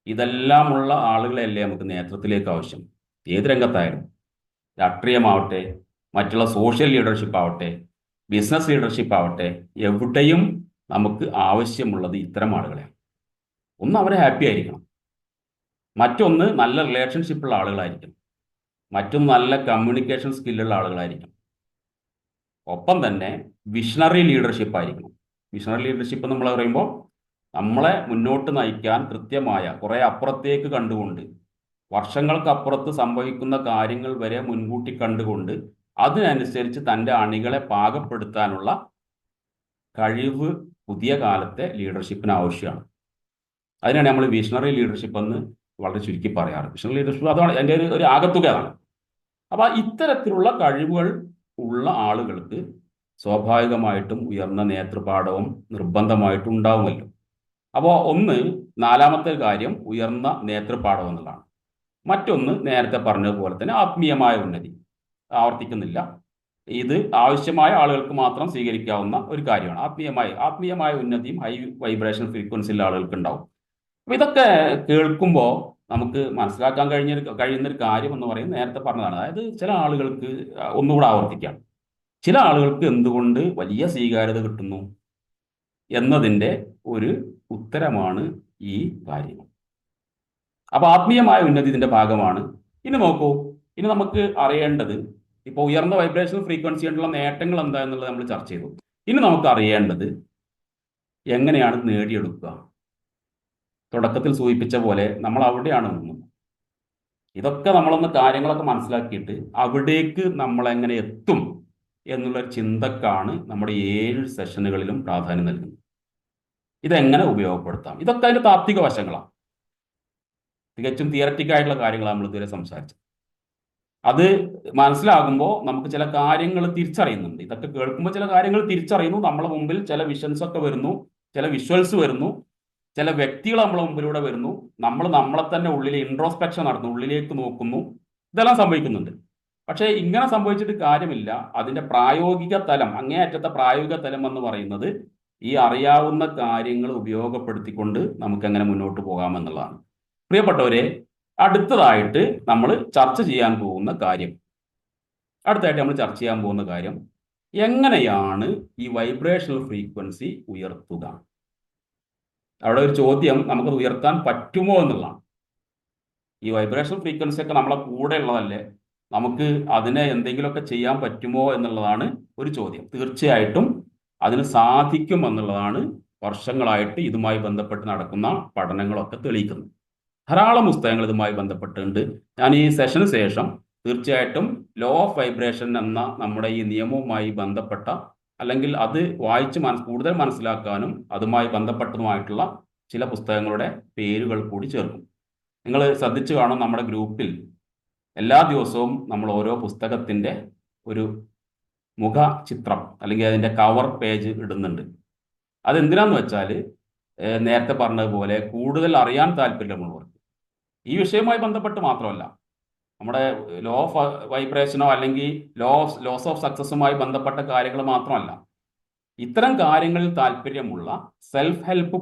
ഇതെല്ലാമുള്ള ആളുകളെയല്ലേ നമുക്ക് നേതൃത്വത്തിലേക്ക് ആവശ്യം. ഏത് രംഗത്തായാലും, രാഷ്ട്രീയമാവട്ടെ, മറ്റുള്ള സോഷ്യൽ ലീഡർഷിപ്പ് ആവട്ടെ, ബിസിനസ് ലീഡർഷിപ്പ് ആവട്ടെ, എവിടെയും നമുക്ക് ആവശ്യമുള്ളത് ഇത്തരം ആളുകളെയാണ്. ഒന്ന്, അവരെ ഹാപ്പി ആയിരിക്കണം. മറ്റൊന്ന്, നല്ല റിലേഷൻഷിപ്പുള്ള ആളുകളായിരിക്കണം. മറ്റൊന്ന്, നല്ല കമ്മ്യൂണിക്കേഷൻ സ്കില്ലുള്ള ആളുകളായിരിക്കണം. ഒപ്പം തന്നെ വിഷണറി ലീഡർഷിപ്പ് ആയിരിക്കണം. വിഷണറി ലീഡർഷിപ്പ് നമ്മൾ പറയുമ്പോൾ നമ്മളെ മുന്നോട്ട് നയിക്കാൻ കൃത്യമായ കുറേ അപ്പുറത്തേക്ക് കണ്ടുകൊണ്ട്, വർഷങ്ങൾക്കപ്പുറത്ത് സംഭവിക്കുന്ന കാര്യങ്ങൾ വരെ മുൻകൂട്ടി കണ്ടുകൊണ്ട് അതിനനുസരിച്ച് തൻ്റെ അണികളെ പാകപ്പെടുത്താനുള്ള കഴിവ് പുതിയ കാലത്തെ ലീഡർഷിപ്പിന് ആവശ്യമാണ്. അതിനാണ് നമ്മൾ വിഷണറി ലീഡർഷിപ്പ് എന്ന് വളരെ ചുരുക്കി പറയാറ്. വിഷണറി ലീഡർഷിപ്പ് അതാണ് എൻ്റെ ഒരു ആകത്തുകയാണ്. അപ്പോൾ ഇത്തരത്തിലുള്ള കഴിവുകൾ ഉള്ള ആളുകൾക്ക് സ്വാഭാവികമായിട്ടും ഉയർന്ന നേതൃപാഠവും നിർബന്ധമായിട്ടും ഉണ്ടാവുമല്ലോ. അപ്പോൾ ഒന്ന്, നാലാമത്തെ കാര്യം ഉയർന്ന നേതൃപാഠം എന്നുള്ളതാണ്. മറ്റൊന്ന്, നേരത്തെ പറഞ്ഞതുപോലെ തന്നെ ആത്മീയമായ ഉന്നതി. ആവർത്തിക്കുന്നില്ല, ഇത് ആവശ്യമായ ആളുകൾക്ക് മാത്രം സ്വീകരിക്കാവുന്ന ഒരു കാര്യമാണ്. ആത്മീയമായ ഉന്നതിയും ഹൈ വൈബ്രേഷൻ ഫ്രീക്വൻസിയുള്ള ആളുകൾക്ക് ഉണ്ടാവും. അപ്പോൾ ഇതൊക്കെ കേൾക്കുമ്പോൾ നമുക്ക് മനസ്സിലാക്കാൻ കഴിയുന്നൊരു കാര്യം എന്ന് പറയുന്നത് നേരത്തെ പറഞ്ഞതാണ്. അതായത് ചില ആളുകൾക്ക്, ഒന്നുകൂടെ ആവർത്തിക്കാം, ചില ആളുകൾക്ക് എന്തുകൊണ്ട് വലിയ സ്വീകാര്യത കിട്ടുന്നു എന്നതിൻ്റെ ഒരു ഉത്തരമാണ് ഈ കാര്യം. അപ്പോൾ ആത്മീയമായ ഉന്നതി ഇതിൻ്റെ ഭാഗമാണ്. ഇനി നോക്കൂ, ഇനി നമുക്ക് അറിയേണ്ടത്, ഇപ്പോൾ ഉയർന്ന വൈബ്രേഷൻ ഫ്രീക്വൻസി കൊണ്ടുള്ള നേട്ടങ്ങൾ എന്താ എന്നുള്ളത് നമ്മൾ ചർച്ച ചെയ്തു. ഇനി നമുക്ക് അറിയേണ്ടത് എങ്ങനെയാണ് നേടിയെടുക്കുക. തുടക്കത്തിൽ സൂചിപ്പിച്ച പോലെ നമ്മൾ അവിടെയാണ് നിന്നത്. ഇതൊക്കെ നമ്മളൊന്ന് കാര്യങ്ങളൊക്കെ മനസ്സിലാക്കിയിട്ട് അവിടേക്ക് നമ്മളെങ്ങനെ എത്തും എന്നുള്ള ചിന്തക്കാണ് നമ്മുടെ 7 സെഷനുകളിലും പ്രാധാന്യം നൽകുന്നത്. ഇതെങ്ങനെ ഉപയോഗപ്പെടുത്താം, ഇതൊക്കെ അതിൻ്റെ താത്വിക വശങ്ങളാണ്. തികച്ചും തിയററ്റിക്കായിട്ടുള്ള കാര്യങ്ങളാണ് നമ്മൾ ഇതുവരെ സംസാരിച്ചത്. അത് മനസ്സിലാകുമ്പോൾ നമുക്ക് ചില കാര്യങ്ങൾ തിരിച്ചറിയുന്നുണ്ട്. ഇതൊക്കെ കേൾക്കുമ്പോൾ ചില കാര്യങ്ങൾ തിരിച്ചറിയുന്നു. നമ്മളെ മുമ്പിൽ ചില വിഷൻസ് ഒക്കെ വരുന്നു, ചില വിഷ്വൽസ് വരുന്നു, ചില വ്യക്തികൾ നമ്മളെ മുമ്പിലൂടെ വരുന്നു. നമ്മൾ നമ്മളെ തന്നെ ഉള്ളിൽ ഇൻട്രോസ്പെക്ഷൻ നടത്തുന്നു, ഉള്ളിലേക്ക് നോക്കുന്നു. ഇതെല്ലാം സംഭവിക്കുന്നുണ്ട്. പക്ഷേ ഇങ്ങനെ സംഭവിച്ചിട്ട് കാര്യമില്ല. അതിൻ്റെ പ്രായോഗിക തലം, അങ്ങേയറ്റത്തെ പ്രായോഗിക തലം എന്ന് പറയുന്നത് ഈ അറിയാവുന്ന കാര്യങ്ങൾ ഉപയോഗപ്പെടുത്തിക്കൊണ്ട് നമുക്ക് എങ്ങനെ മുന്നോട്ട് പോകാമെന്നുള്ളതാണ്. പ്രിയപ്പെട്ടവരെ, അടുത്തതായിട്ട് നമ്മൾ ചർച്ച ചെയ്യാൻ പോകുന്ന കാര്യം, എങ്ങനെയാണ് ഈ വൈബ്രേഷണൽ ഫ്രീക്വൻസി ഉയർത്തുക. അവിടെ ഒരു ചോദ്യം, നമുക്കത് ഉയർത്താൻ പറ്റുമോ എന്നുള്ളതാണ്. ഈ വൈബ്രേഷണൽ ഫ്രീക്വൻസി ഒക്കെ നമ്മളെ കൂടെ ഉള്ളതല്ലേ, നമുക്ക് അതിനെ എന്തെങ്കിലുമൊക്കെ ചെയ്യാൻ പറ്റുമോ എന്നുള്ളതാണ് ഒരു ചോദ്യം. തീർച്ചയായിട്ടും അതിന് സാധിക്കും എന്നുള്ളതാണ് വർഷങ്ങളായിട്ട് ഇതുമായി ബന്ധപ്പെട്ട് നടക്കുന്ന പഠനങ്ങളൊക്കെ തെളിയിക്കുന്നത്. ധാരാളം പുസ്തകങ്ങൾ ഇതുമായി ബന്ധപ്പെട്ടുണ്ട്. ഞാൻ ഈ സെഷന് ശേഷം തീർച്ചയായിട്ടും ലോ ഓഫ് വൈബ്രേഷൻ എന്ന നമ്മുടെ ഈ നിയമവുമായി ബന്ധപ്പെട്ട, അല്ലെങ്കിൽ അത് വായിച്ച് കൂടുതൽ മനസ്സിലാക്കാനും അതുമായി ബന്ധപ്പെട്ടതുമായിട്ടുള്ള ചില പുസ്തകങ്ങളുടെ പേരുകൾ കൂടി ചേർക്കും. നിങ്ങൾ ശ്രദ്ധിച്ചു കാണും, നമ്മുടെ ഗ്രൂപ്പിൽ എല്ലാ ദിവസവും നമ്മൾ ഓരോ പുസ്തകത്തിൻ്റെ ഒരു മുഖ ചിത്രം അല്ലെങ്കിൽ അതിൻ്റെ കവർ പേജ് ഇടുന്നുണ്ട്. അതെന്തിനാന്ന് വെച്ചാൽ നേരത്തെ പറഞ്ഞതുപോലെ കൂടുതൽ അറിയാൻ താല്പര്യമുള്ളവർക്ക്, ഈ വിഷയവുമായി ബന്ധപ്പെട്ട് മാത്രമല്ല, നമ്മുടെ ലോ ഓഫ് വൈബ്രേഷനോ അല്ലെങ്കിൽ ലോസ് ഓഫ് സക്സസുമായി ബന്ധപ്പെട്ട കാര്യങ്ങൾ മാത്രമല്ല, ഇത്തരം കാര്യങ്ങളിൽ താല്പര്യമുള്ള സെൽഫ് ഹെൽപ്പ്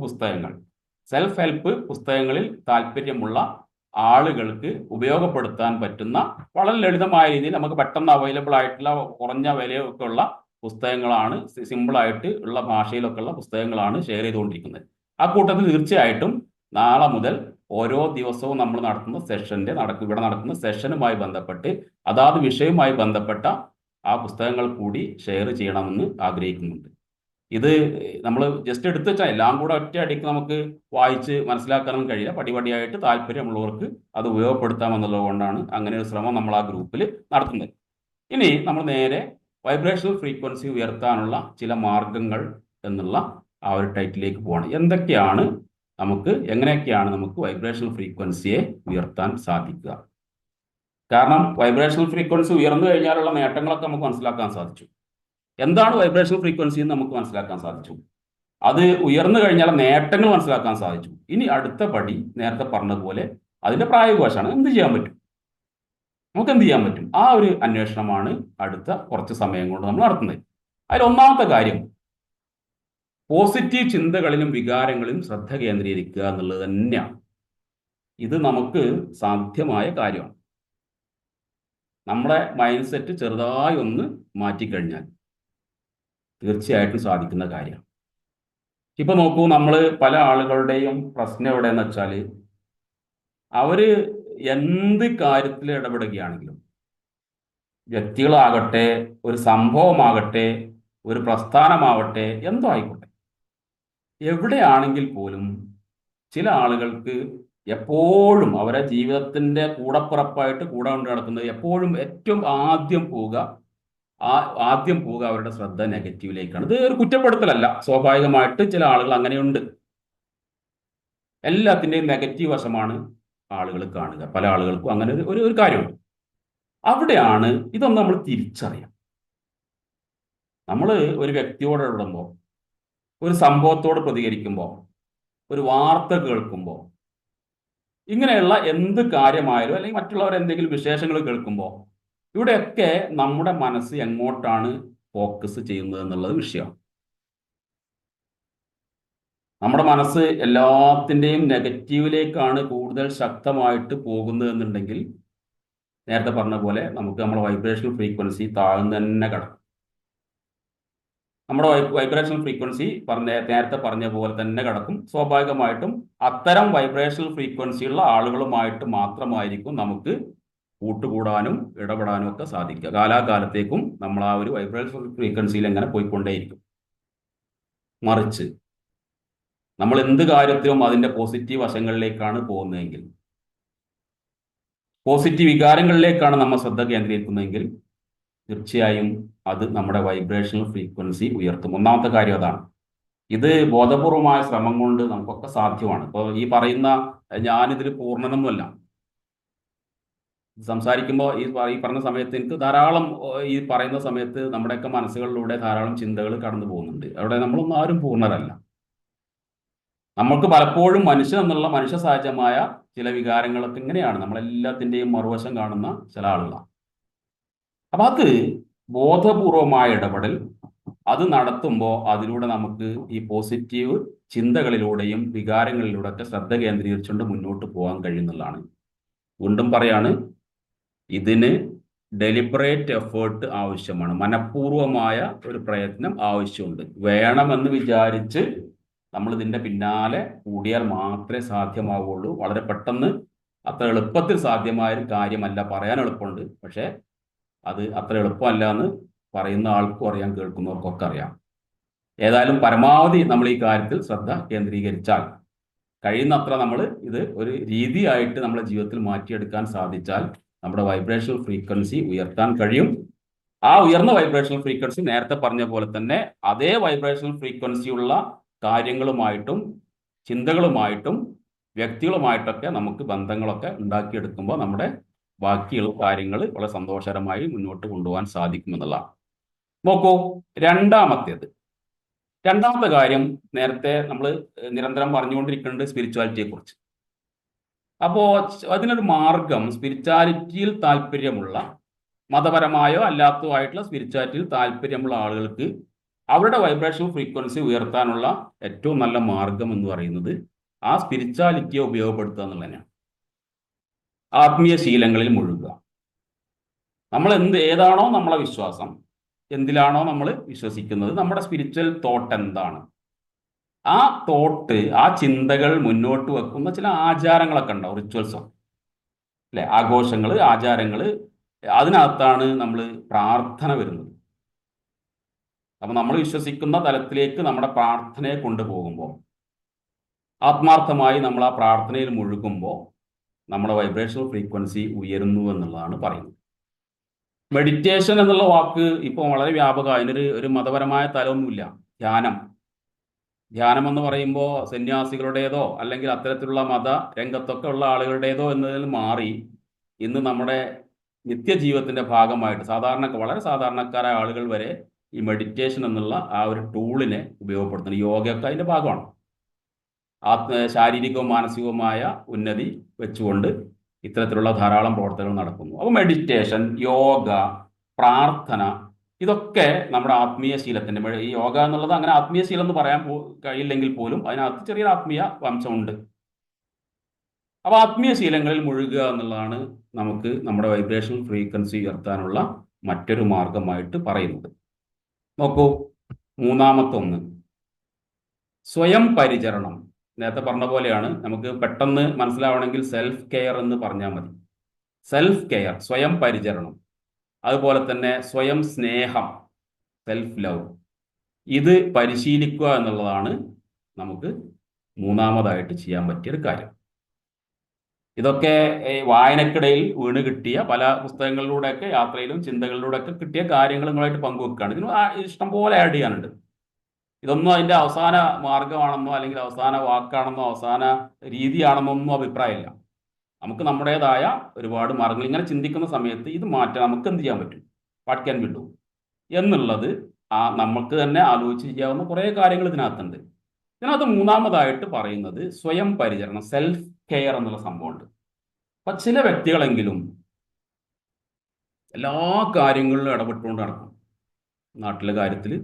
പുസ്തകങ്ങളിൽ താല്പര്യമുള്ള ആളുകൾക്ക് ഉപയോഗപ്പെടുത്താൻ പറ്റുന്ന വളരെ ലളിതമായ രീതിയിൽ നമുക്ക് പെട്ടെന്ന് അവൈലബിൾ ആയിട്ടുള്ള കുറഞ്ഞ വിലയൊക്കെ ഉള്ള പുസ്തകങ്ങളാണ്, സിമ്പിളായിട്ട് ഉള്ള ഭാഷയിലൊക്കെ ഉള്ള പുസ്തകങ്ങളാണ് ഷെയർ ചെയ്തുകൊണ്ടിരിക്കുന്നത്. ആ കൂട്ടത്തിൽ തീർച്ചയായിട്ടും നാളെ മുതൽ ഓരോ ദിവസവും നമ്മൾ ഇവിടെ നടക്കുന്ന സെഷനുമായി ബന്ധപ്പെട്ട് അതാത് വിഷയവുമായി ബന്ധപ്പെട്ട ആ പുസ്തകങ്ങൾ കൂടി ഷെയർ ചെയ്യണമെന്ന് ആഗ്രഹിക്കുന്നുണ്ട്. ഇത് നമ്മൾ ജസ്റ്റ് എടുത്തു വെച്ചാൽ എല്ലാം കൂടെ ഒറ്റ അടിക്ക് നമുക്ക് വായിച്ച് മനസ്സിലാക്കാനൊന്നും കഴിയില്ല. പടിപടിയായിട്ട് താല്പര്യമുള്ളവർക്ക് അത് ഉപയോഗപ്പെടുത്താമെന്നുള്ളത് കൊണ്ടാണ് അങ്ങനെ ഒരു ശ്രമം നമ്മൾ ആ ഗ്രൂപ്പിൽ നടത്തുന്നത്. ഇനി നമ്മൾ നേരെ വൈബ്രേഷണൽ ഫ്രീക്വൻസി ഉയർത്താനുള്ള ചില മാർഗങ്ങൾ എന്നുള്ള ആ ഒരു ടൈറ്റിലേക്ക് പോകണം. എങ്ങനെയൊക്കെയാണ് നമുക്ക് വൈബ്രേഷണൽ ഫ്രീക്വൻസിയെ ഉയർത്താൻ സാധിക്കുക? കാരണം വൈബ്രേഷണൽ ഫ്രീക്വൻസി ഉയർന്നു കഴിഞ്ഞാലുള്ള നേട്ടങ്ങളൊക്കെ നമുക്ക് മനസ്സിലാക്കാൻ സാധിച്ചു. എന്താണ് വൈബ്രേഷണൽ ഫ്രീക്വൻസി എന്ന് നമുക്ക് മനസ്സിലാക്കാൻ സാധിച്ചു. അത് ഉയർന്നു കഴിഞ്ഞാൽ നേട്ടങ്ങൾ മനസ്സിലാക്കാൻ സാധിച്ചു. ഇനി അടുത്ത പടി നേരത്തെ പറഞ്ഞതുപോലെ അതിന്റെ പ്രായോഗിക വശമാണ്. എന്ത് ചെയ്യാൻ പറ്റും, നമുക്ക് എന്ത് ചെയ്യാൻ പറ്റും? ആ ഒരു അന്വേഷണമാണ് അടുത്ത കുറച്ച് സമയം കൊണ്ട് നമ്മൾ നടത്തുന്നത്. അതിൽ ഒന്നാമത്തെ കാര്യം പോസിറ്റീവ് ചിന്തകളിലും വികാരങ്ങളിലും ശ്രദ്ധ കേന്ദ്രീകരിക്കുക എന്നുള്ളത് തന്നെയാണ്. ഇത് നമുക്ക് സാധ്യമായ കാര്യമാണ്. നമ്മുടെ മൈൻഡ് സെറ്റ് ചെറുതായി ഒന്ന് മാറ്റിക്കഴിഞ്ഞാൽ തീർച്ചയായിട്ടും സാധിക്കുന്ന കാര്യമാണ്. ഇപ്പൊ നോക്കൂ, നമ്മൾ പല ആളുകളുടെയും പ്രശ്നം എവിടെയെന്ന് വെച്ചാൽ അവര് എന്ത് കാര്യത്തിൽ ഇടപെടുകയാണെങ്കിലും, വ്യക്തികളാകട്ടെ, ഒരു സംഭവമാകട്ടെ, ഒരു പ്രസ്ഥാനമാവട്ടെ, എന്തോ ആയിക്കോട്ടെ, എവിടെയാണെങ്കിൽ പോലും ചില ആളുകൾക്ക് എപ്പോഴും അവരെ ജീവിതത്തിന്റെ കൂടപ്പിറപ്പായിട്ട് കൂടെ കൊണ്ട് നടക്കുന്നത് എപ്പോഴും ഏറ്റവും ആദ്യം പോവുക അവരുടെ ശ്രദ്ധ നെഗറ്റീവിലേക്കാണ്. ഇത് ഒരു കുറ്റപ്പെടുത്തലല്ല, സ്വാഭാവികമായിട്ട് ചില ആളുകൾ അങ്ങനെയുണ്ട്. എല്ലാത്തിൻ്റെയും നെഗറ്റീവ് വശമാണ് ആളുകൾ കാണുക. പല ആളുകൾക്കും അങ്ങനെ ഒരു കാര്യമുണ്ട്. അവിടെയാണ് ഇതൊന്നും നമ്മൾ തിരിച്ചറിയാം. നമ്മൾ ഒരു വ്യക്തിയോട് ഇടപെടുമ്പോൾ, ഒരു സംഭവത്തോട് പ്രതികരിക്കുമ്പോൾ, ഒരു വാർത്ത കേൾക്കുമ്പോൾ, ഇങ്ങനെയുള്ള എന്ത് കാര്യമായാലും അല്ലെങ്കിൽ മറ്റുള്ളവർ എന്തെങ്കിലും വിശേഷങ്ങൾ കേൾക്കുമ്പോൾ ഇവിടെയൊക്കെ നമ്മുടെ മനസ്സ് എങ്ങോട്ടാണ് ഫോക്കസ് ചെയ്യുന്നത് എന്നുള്ളത് വിഷയമാണ്. നമ്മുടെ മനസ്സ് എല്ലാത്തിൻ്റെയും നെഗറ്റീവിലേക്കാണ് കൂടുതൽ ശക്തമായിട്ട് പോകുന്നത് എന്നുണ്ടെങ്കിൽ നേരത്തെ പറഞ്ഞ പോലെ നമുക്ക് നമ്മുടെ വൈബ്രേഷണൽ ഫ്രീക്വൻസി താഴ്ന്നു തന്നെ കിടക്കും. നമ്മുടെ വൈബ്രേഷണൽ ഫ്രീക്വൻസി നേരത്തെ പറഞ്ഞ പോലെ തന്നെ കിടക്കും. സ്വാഭാവികമായിട്ടും അത്തരം വൈബ്രേഷണൽ ഫ്രീക്വൻസിയുള്ള ആളുകളുമായിട്ട് മാത്രമായിരിക്കും നമുക്ക് കൂട്ടുകൂടാനും ഇടപെടാനും ഒക്കെ സാധിക്കുക. കാലാകാലത്തേക്കും നമ്മൾ ആ ഒരു വൈബ്രേഷണൽ ഫ്രീക്വൻസിയിൽ എങ്ങനെ പോയിക്കൊണ്ടേയിരിക്കും. മറിച്ച് നമ്മൾ എന്ത് കാര്യത്തിലും അതിൻ്റെ പോസിറ്റീവ് വശങ്ങളിലേക്കാണ് പോകുന്നതെങ്കിൽ, പോസിറ്റീവ് വികാരങ്ങളിലേക്കാണ് നമ്മൾ ശ്രദ്ധ കേന്ദ്രീകരിക്കുന്നതെങ്കിൽ തീർച്ചയായും അത് നമ്മുടെ വൈബ്രേഷണൽ ഫ്രീക്വൻസി ഉയർത്തും. ഒന്നാമത്തെ കാര്യം അതാണ്. ഇത് ബോധപൂർവമായ ശ്രമം കൊണ്ട് നമുക്കൊക്കെ സാധ്യമാണ്. ഇപ്പോൾ ഈ പറയുന്ന ഞാനിതിൽ പൂർണ്ണനൊന്നുമല്ല. സംസാരിക്കുമ്പോൾ ഈ പറഞ്ഞ സമയത്ത് എനിക്ക് ധാരാളം ഈ പറയുന്ന സമയത്ത് നമ്മുടെയൊക്കെ മനസ്സുകളിലൂടെ ധാരാളം ചിന്തകൾ കടന്നു പോകുന്നുണ്ട്. അവിടെ നമ്മളൊന്നും ആരും പൂർണ്ണരല്ല. നമ്മൾക്ക് പലപ്പോഴും മനുഷ്യൻ എന്നുള്ള മനുഷ്യ സഹജമായ ചില വികാരങ്ങളൊക്കെ ഇങ്ങനെയാണ്. നമ്മളെല്ലാത്തിൻ്റെയും മറുവശം കാണുന്ന ചില ആളുകളാണ്. അപ്പം അത് ബോധപൂർവമായ ഇടപെടൽ അത് നടത്തുമ്പോൾ അതിലൂടെ നമുക്ക് ഈ പോസിറ്റീവ് ചിന്തകളിലൂടെയും വികാരങ്ങളിലൂടെ ഒക്കെ ശ്രദ്ധ കേന്ദ്രീകരിച്ചുകൊണ്ട് മുന്നോട്ട് പോകാൻ കഴിയുന്നതാണ്. വീണ്ടും പറയാണ്, ഇതിന് ഡെലിബറേറ്റ് എഫേർട്ട് ആവശ്യമാണ്. മനഃപൂർവമായ ഒരു പ്രയത്നം ആവശ്യമുണ്ട്. വേണമെന്ന് വിചാരിച്ച് നമ്മൾ ഇതിൻ്റെ പിന്നാലെ കൂടിയാൽ മാത്രമേ സാധ്യമാവുള്ളൂ. വളരെ പെട്ടെന്ന് അത്ര എളുപ്പത്തിൽ സാധ്യമായ ഒരു കാര്യമല്ല. പറയാൻ എളുപ്പമുണ്ട്, പക്ഷേ അത് അത്ര എളുപ്പമല്ല എന്ന് പറയുന്ന ആൾക്കും അറിയാം, കേൾക്കുന്നവർക്കൊക്കെ അറിയാം. ഏതായാലും പരമാവധി നമ്മൾ ഈ കാര്യത്തിൽ ശ്രദ്ധ കേന്ദ്രീകരിച്ചാൽ, കഴിയുന്നത്ര നമ്മൾ ഇത് ഒരു രീതിയായിട്ട് നമ്മുടെ ജീവിതത്തിൽ മാറ്റിയെടുക്കാൻ സാധിച്ചാൽ നമ്മുടെ വൈബ്രേഷണൽ ഫ്രീക്വൻസി ഉയർത്താൻ കഴിയും. ആ ഉയർന്ന വൈബ്രേഷണൽ ഫ്രീക്വൻസി നേരത്തെ പറഞ്ഞ പോലെ തന്നെ അതേ വൈബ്രേഷണൽ ഫ്രീക്വൻസിയുള്ള കാര്യങ്ങളുമായിട്ടും ചിന്തകളുമായിട്ടും വ്യക്തികളുമായിട്ടൊക്കെ നമുക്ക് ബന്ധങ്ങളൊക്കെ ഉണ്ടാക്കിയെടുക്കുമ്പോൾ നമ്മുടെ ബാക്കിയുള്ള കാര്യങ്ങൾ വളരെ സന്തോഷകരമായി മുന്നോട്ട് കൊണ്ടുപോകാൻ സാധിക്കുമെന്നുള്ളതാണ്. നോക്കൂ, രണ്ടാമത്തെ കാര്യം നേരത്തെ നമ്മൾ നിരന്തരം പറഞ്ഞുകൊണ്ടിരിക്കുന്നുണ്ട് സ്പിരിച്വാലിറ്റിയെ കുറിച്ച്. അപ്പോൾ അതിനൊരു മാർഗം സ്പിരിച്വാലിറ്റിയിൽ താല്പര്യമുള്ള, മതപരമായോ അല്ലാത്തോ ആയിട്ടുള്ള സ്പിരിച്വാലിറ്റിയിൽ താല്പര്യമുള്ള ആളുകൾക്ക് അവരുടെ വൈബ്രേഷൻ ഫ്രീക്വൻസി ഉയർത്താനുള്ള ഏറ്റവും നല്ല മാർഗം എന്ന് പറയുന്നത് ആ സ്പിരിച്വാലിറ്റിയെ ഉപയോഗപ്പെടുത്തുക എന്നുള്ളതന്നെയാണ്. ആത്മീയ ശീലങ്ങളിൽ മുഴുകുക. നമ്മൾ ഏതാണോ നമ്മളെ വിശ്വാസം, എന്തിലാണോ നമ്മൾ വിശ്വസിക്കുന്നത്, നമ്മുടെ സ്പിരിച്വൽ തോട്ട് എന്താണ്, ആ തോട്ട്, ആ ചിന്തകൾ മുന്നോട്ട് വെക്കുന്ന ചില ആചാരങ്ങളൊക്കെ ഉണ്ടാവും, റിച്വൽസോ അല്ലെ, ആഘോഷങ്ങൾ, ആചാരങ്ങൾ. അതിനകത്താണ് നമ്മൾ പ്രാർത്ഥന വരുന്നത്. അപ്പം നമ്മൾ വിശ്വസിക്കുന്ന തലത്തിലേക്ക് നമ്മുടെ പ്രാർത്ഥനയെ കൊണ്ടുപോകുമ്പോൾ, ആത്മാർത്ഥമായി നമ്മൾ ആ പ്രാർത്ഥനയിൽ മുഴുകുമ്പോൾ നമ്മുടെ വൈബ്രേഷണൽ ഫ്രീക്വൻസി ഉയരുന്നു എന്നുള്ളതാണ് പറയുന്നത്. മെഡിറ്റേഷൻ എന്നുള്ള വാക്ക് ഇപ്പോൾ വളരെ വ്യാപകം. അതിനൊരു മതപരമായ തലമൊന്നുമില്ല. ധ്യാനം എന്ന് പറയുമ്പോൾ സന്യാസികളുടേതോ അല്ലെങ്കിൽ അത്തരത്തിലുള്ള മത രംഗത്തൊക്കെ ഉള്ള ആളുകളുടേതോ എന്നതിൽ മാറി ഇന്ന് നമ്മുടെ നിത്യജീവിതത്തിന്റെ ഭാഗമായിട്ട് വളരെ സാധാരണക്കാരായ ആളുകൾ വരെ ഈ മെഡിറ്റേഷൻ എന്നുള്ള ആ ഒരു ടൂളിനെ ഉപയോഗപ്പെടുത്തുന്നത്. യോഗയൊക്കെ അതിന്റെ ഭാഗമാണ്. ശാരീരികവും മാനസികവുമായ ഉന്നതി വെച്ചുകൊണ്ട് ഇത്തരത്തിലുള്ള ധാരാളം പ്രവർത്തനങ്ങൾ നടക്കുന്നു. അപ്പോൾ മെഡിറ്റേഷൻ, യോഗ, പ്രാർത്ഥന, ഇതൊക്കെ നമ്മുടെ ആത്മീയ ശീലത്തിന്റെ, ഈ യോഗ എന്നുള്ളത് അങ്ങനെ ആത്മീയ ശീലം എന്ന് പറയാൻ കഴിയില്ലെങ്കിൽ പോലും അതിനകത്ത് ചെറിയൊരു ആത്മീയ വംശമുണ്ട്. അപ്പോൾ ആത്മീയ ശീലങ്ങളിൽ മുഴുകുക എന്നുള്ളതാണ് നമുക്ക് നമ്മുടെ വൈബ്രേഷണൽ ഫ്രീക്വൻസി ഉയർത്താനുള്ള മറ്റൊരു മാർഗമായിട്ട് പറയുന്നത്. നോക്കൂ, മൂന്നാമത്തെ ഒന്ന് സ്വയം പരിചരണം. നേരത്തെ പറഞ്ഞ പോലെയാണ്, നമുക്ക് പെട്ടെന്ന് മനസ്സിലാവണമെങ്കിൽ സെൽഫ് കെയർ എന്ന് പറഞ്ഞാൽ മതി. സെൽഫ് കെയർ, സ്വയം പരിചരണം. അതുപോലെ തന്നെ സ്വയം സ്നേഹം, സെൽഫ് ലവ്. ഇത് പരിശീലിക്കുക എന്നുള്ളതാണ് നമുക്ക് മൂന്നാമതായിട്ട് ചെയ്യാൻ പറ്റിയൊരു കാര്യം. ഇതൊക്കെ വായനക്കിടയിൽ വീണ് കിട്ടിയ പല പുസ്തകങ്ങളിലൂടെയൊക്കെ, യാത്രയിലും ചിന്തകളിലൂടെയൊക്കെ കിട്ടിയ കാര്യങ്ങൾ നിങ്ങളായിട്ട് പങ്കുവെക്കുകയാണ്. ഇതിന് ഇഷ്ടം പോലെ ആഡ് ചെയ്യാനുണ്ട്. ഇതൊന്നും അതിൻ്റെ അവസാന മാർഗമാണെന്നോ അല്ലെങ്കിൽ അവസാന വാക്കാണെന്നോ അവസാന രീതിയാണെന്നോ ഒന്നും അഭിപ്രായമില്ല. നമുക്ക് നമ്മുടേതായ ഒരുപാട് മാർഗങ്ങൾ ഇങ്ങനെ ചിന്തിക്കുന്ന സമയത്ത് ഇത് മാറ്റാൻ നമുക്ക് എന്ത് ചെയ്യാൻ പറ്റും, വാട്ട് ക്യാൻ വി ഡു എന്നുള്ളത് നമുക്ക് തന്നെ ആലോചിച്ച് ചെയ്യാവുന്ന കുറേ കാര്യങ്ങൾ ഇതിനകത്തുണ്ട്. ഇതിനകത്ത് മൂന്നാമതായിട്ട് പറയുന്നത് സ്വയം പരിചരണം, സെൽഫ് കെയർ എന്നുള്ള സംഭവമുണ്ട്. അപ്പം ചില വ്യക്തികളെങ്കിലും എല്ലാ കാര്യങ്ങളിലും ഇടപെട്ടുകൊണ്ട് നടക്കും. നാട്ടിലെ കാര്യത്തിൽ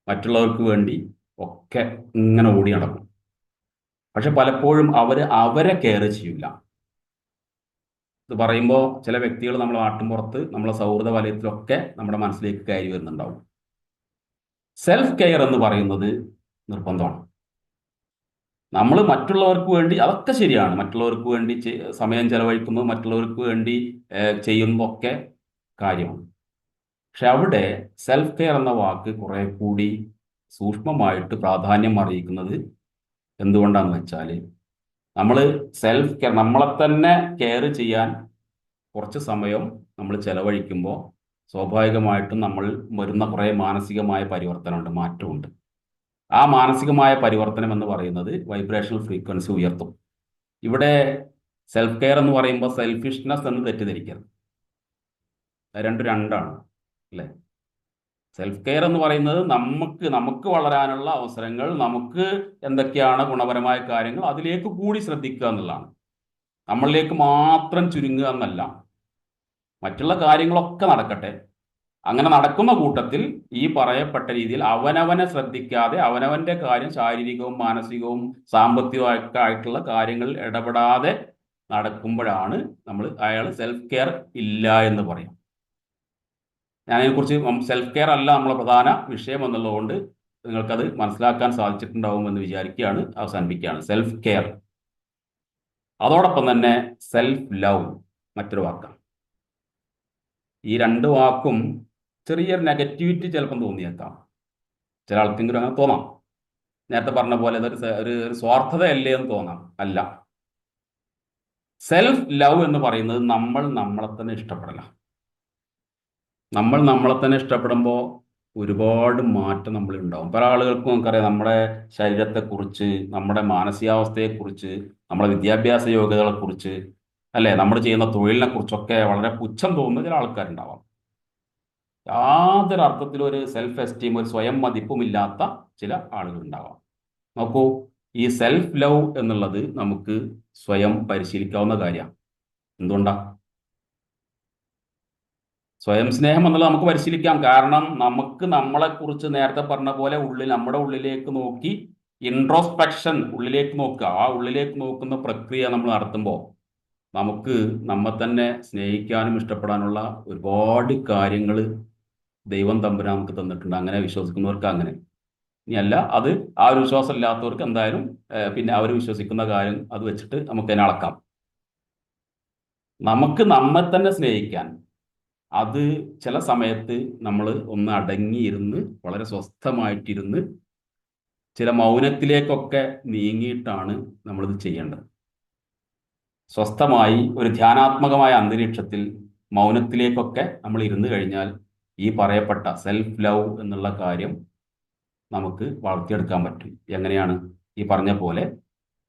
മറ്റുള്ളവർക്ക് വേണ്ടി ഒക്കെ ഇങ്ങനെ ഓടി നടക്കും. പക്ഷെ പലപ്പോഴും അവരെ കെയർ ചെയ്യില്ല. ഇത് പറയുമ്പോൾ ചില വ്യക്തികൾ നമ്മളെ നാട്ടിൻപുറത്ത്, നമ്മളെ സൗഹൃദ വലയത്തിലൊക്കെ നമ്മുടെ മനസ്സിലേക്ക് കയറി വരുന്നുണ്ടാവും. സെൽഫ് കെയർ എന്ന് പറയുന്നത് നിർബന്ധമാണ്. നമ്മൾ മറ്റുള്ളവർക്ക് വേണ്ടി, അതൊക്കെ ശരിയാണ്, മറ്റുള്ളവർക്ക് വേണ്ടി സമയം ചെലവഴിക്കുന്നു, മറ്റുള്ളവർക്ക് വേണ്ടി ചെയ്യുന്നതൊക്കെ കാര്യമാണ്. പക്ഷെ അവിടെ സെൽഫ് കെയർ എന്ന വാക്ക് കുറെ കൂടി സൂക്ഷ്മമായിട്ട് പ്രാധാന്യം അറിയിക്കുന്നത് എന്തുകൊണ്ടാണെന്ന് വെച്ചാൽ, നമ്മൾ സെൽഫ് കെയർ, നമ്മളെ തന്നെ കെയർ ചെയ്യാൻ കുറച്ച് സമയം നമ്മൾ ചെലവഴിക്കുമ്പോൾ സ്വാഭാവികമായിട്ടും നമ്മൾ വരുന്ന കുറേ മാനസികമായ പരിവർത്തനമുണ്ട്, മാറ്റമുണ്ട്. ആ മാനസികമായ പരിവർത്തനം എന്ന് പറയുന്നത് വൈബ്രേഷണൽ ഫ്രീക്വൻസി ഉയർത്തും. ഇവിടെ സെൽഫ് കെയർ എന്ന് പറയുമ്പോൾ സെൽഫിഷ്നെസ് എന്ന് തെറ്റിദ്ധരിക്കരുത്. രണ്ടാണ് അല്ലേ. സെൽഫ് കെയർ എന്ന് പറയുന്നത് നമുക്ക് വളരാനുള്ള അവസരങ്ങൾ, നമുക്ക് എന്തൊക്കെയാണ് ഗുണപരമായ കാര്യങ്ങൾ, അതിലേക്ക് കൂടി ശ്രദ്ധിക്കുക എന്നുള്ളതാണ്. നമ്മളിലേക്ക് മാത്രം ചുരുങ്ങുക എന്നല്ല. മറ്റുള്ള കാര്യങ്ങളൊക്കെ നടക്കട്ടെ. അങ്ങനെ നടക്കുന്ന കൂട്ടത്തിൽ ഈ പറയപ്പെട്ട രീതിയിൽ അവനവനെ ശ്രദ്ധിക്കാതെ, അവനവന്റെ കാര്യം, ശാരീരികവും മാനസികവും സാമ്പത്തികവും ആയിട്ടുള്ള കാര്യങ്ങളിൽ ഇടപെടാതെ നടക്കുമ്പോഴാണ് അയാൾ സെൽഫ് കെയർ ഇല്ല എന്ന് പറയാം. ഞാനതിനെക്കുറിച്ച്, സെൽഫ് കെയർ അല്ല നമ്മളെ പ്രധാന വിഷയം എന്നുള്ളതുകൊണ്ട് നിങ്ങൾക്കത് മനസ്സിലാക്കാൻ സാധിച്ചിട്ടുണ്ടാവുമെന്ന് വിചാരിക്കുകയാണ്, അവസാനിപ്പിക്കുകയാണ്. സെൽഫ് കെയർ, അതോടൊപ്പം തന്നെ സെൽഫ് ലവ് മറ്റൊരു വാക്കാണ്. ഈ രണ്ട് വാക്കും ചെറിയൊരു നെഗറ്റിവിറ്റി ചിലപ്പം തോന്നിയേക്കാം, ചില ആൾക്കെങ്കിലും അങ്ങനെ തോന്നാം. നേരത്തെ പറഞ്ഞ പോലെ ഒരു സ്വാർത്ഥതയല്ലേ എന്ന് തോന്നാം. അല്ല, സെൽഫ് ലവ് എന്ന് പറയുന്നത് നമ്മളെ തന്നെ ഇഷ്ടപ്പെടല. നമ്മളെ തന്നെ ഇഷ്ടപ്പെടുമ്പോൾ ഒരുപാട് മാറ്റം നമ്മളിൽ ഉണ്ടാവും. പല ആളുകൾക്കും നമുക്കറിയാം, നമ്മുടെ ശരീരത്തെക്കുറിച്ച്, നമ്മുടെ മാനസികാവസ്ഥയെക്കുറിച്ച്, നമ്മുടെ വിദ്യാഭ്യാസ യോഗ്യതകളെക്കുറിച്ച്, അല്ലേ, നമ്മൾ ചെയ്യുന്ന തൊഴിലിനെ കുറിച്ചൊക്കെ വളരെ പുച്ഛം തോന്നുന്ന ചില ആൾക്കാരുണ്ടാവാം. യാതൊരു അർത്ഥത്തിലും ഒരു സെൽഫ് എസ്റ്റീം, ഒരു സ്വയം മതിപ്പുമില്ലാത്ത ചില ആളുകൾ ഉണ്ടാവാം. നോക്കൂ, ഈ സെൽഫ് ലവ് എന്നുള്ളത് നമുക്ക് സ്വയം പരിശീലിക്കാവുന്ന കാര്യമാണ്. എന്തുകൊണ്ടാ? സ്വയം സ്നേഹം എന്നുള്ളത് നമുക്ക് പരിശീലിക്കാം. കാരണം നമുക്ക് നമ്മളെക്കുറിച്ച് നേരത്തെ പറഞ്ഞ പോലെ നമ്മുടെ ഉള്ളിലേക്ക് നോക്കി ഇൻട്രോസ്പെക്ഷൻ, ഉള്ളിലേക്ക് നോക്കുക. ആ ഉള്ളിലേക്ക് നോക്കുന്ന പ്രക്രിയ നമ്മൾ നടത്തുമ്പോൾ നമുക്ക് നമ്മെ തന്നെ സ്നേഹിക്കാനും ഇഷ്ടപ്പെടാനുള്ള ഒരുപാട് കാര്യങ്ങൾ ദൈവം തമ്പുരാൻ നമുക്ക് തന്നിട്ടുണ്ട്. അങ്ങനെ വിശ്വസിക്കുന്നവർക്ക് അങ്ങനെ. ഇനിയല്ല അത് ആ ഒരു വിശ്വാസം ഇല്ലാത്തവർക്ക് എന്തായാലും പിന്നെ അവർ വിശ്വസിക്കുന്ന കാര്യം അത് വെച്ചിട്ട് നമുക്ക് അതിനെ അളക്കാം. നമുക്ക് നമ്മെ തന്നെ സ്നേഹിക്കാൻ അത് ചില സമയത്ത് നമ്മൾ ഒന്ന് അടങ്ങിയിരുന്ന് വളരെ സ്വസ്ഥമായിട്ടിരുന്ന് ചില മൗനത്തിലേക്കൊക്കെ നീങ്ങിയിട്ടാണ് നമ്മളിത് ചെയ്യേണ്ടത്. സ്വസ്ഥമായി ഒരു ധ്യാനാത്മകമായ അന്തരീക്ഷത്തിൽ മൗനത്തിലേക്കൊക്കെ നമ്മൾ ഇരുന്ന് കഴിഞ്ഞാൽ ഈ പറയപ്പെട്ട സെൽഫ് ലവ് എന്നുള്ള കാര്യം നമുക്ക് വളർത്തിയെടുക്കാൻ പറ്റും. എങ്ങനെയാണ്? ഈ പറഞ്ഞ പോലെ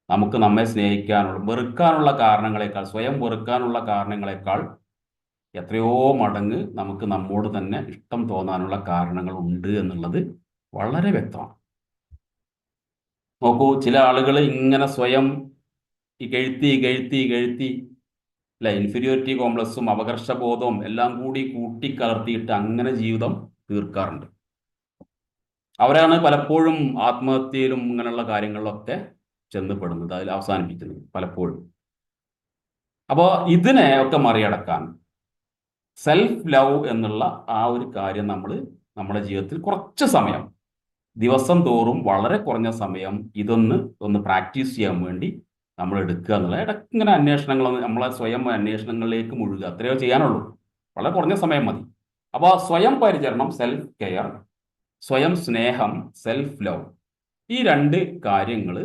നമുക്ക് നമ്മെ സ്നേഹിക്കാനുള്ള, വെറുക്കാനുള്ള കാരണങ്ങളെക്കാൾ, സ്വയം വെറുക്കാനുള്ള കാരണങ്ങളെക്കാൾ എത്രയോ മടങ്ങ് നമുക്ക് നമ്മോട് തന്നെ ഇഷ്ടം തോന്നാനുള്ള കാരണങ്ങൾ ഉണ്ട് എന്നുള്ളത് വളരെ വ്യക്തമാണ്. നോക്കൂ, ചില ആളുകൾ ഇങ്ങനെ സ്വയം ഇകഴ്ത്തി അല്ല, ഇൻഫീരിയോറിറ്റി കോംപ്ലക്സും അപകർഷബോധവും എല്ലാം കൂടി കൂട്ടിക്കലർത്തിയിട്ട് അങ്ങനെ ജീവിതം തീർക്കാറുണ്ട്. അവരാണ് പലപ്പോഴും ആത്മഹത്യയിലും ഇങ്ങനെയുള്ള കാര്യങ്ങളിലൊക്കെ ചെന്നപ്പെടുന്നത്, അതിൽ അവസാനിപ്പിക്കുന്നത് പലപ്പോഴും. അപ്പോൾ ഇതിനെ ഒക്കെ മറികടക്കാൻ സെൽഫ് ലവ് എന്നുള്ള ആ ഒരു കാര്യം നമ്മൾ നമ്മുടെ ജീവിതത്തിൽ കുറച്ച് സമയം, ദിവസം തോറും വളരെ കുറഞ്ഞ സമയം ഒന്ന് പ്രാക്ടീസ് ചെയ്യാൻ വേണ്ടി നമ്മൾ എടുക്കുക എന്നുള്ള, ഇടയ്ക്ക് ഇങ്ങനെ നമ്മളെ സ്വയം അന്വേഷണങ്ങളിലേക്ക് മുഴുകുക, അത്രയോ ചെയ്യാനുള്ളൂ. വളരെ കുറഞ്ഞ സമയം മതി. അപ്പോൾ സ്വയം പരിചരണം, സെൽഫ് കെയർ, സ്വയം സ്നേഹം, സെൽഫ് ലവ്, ഈ രണ്ട് കാര്യങ്ങൾ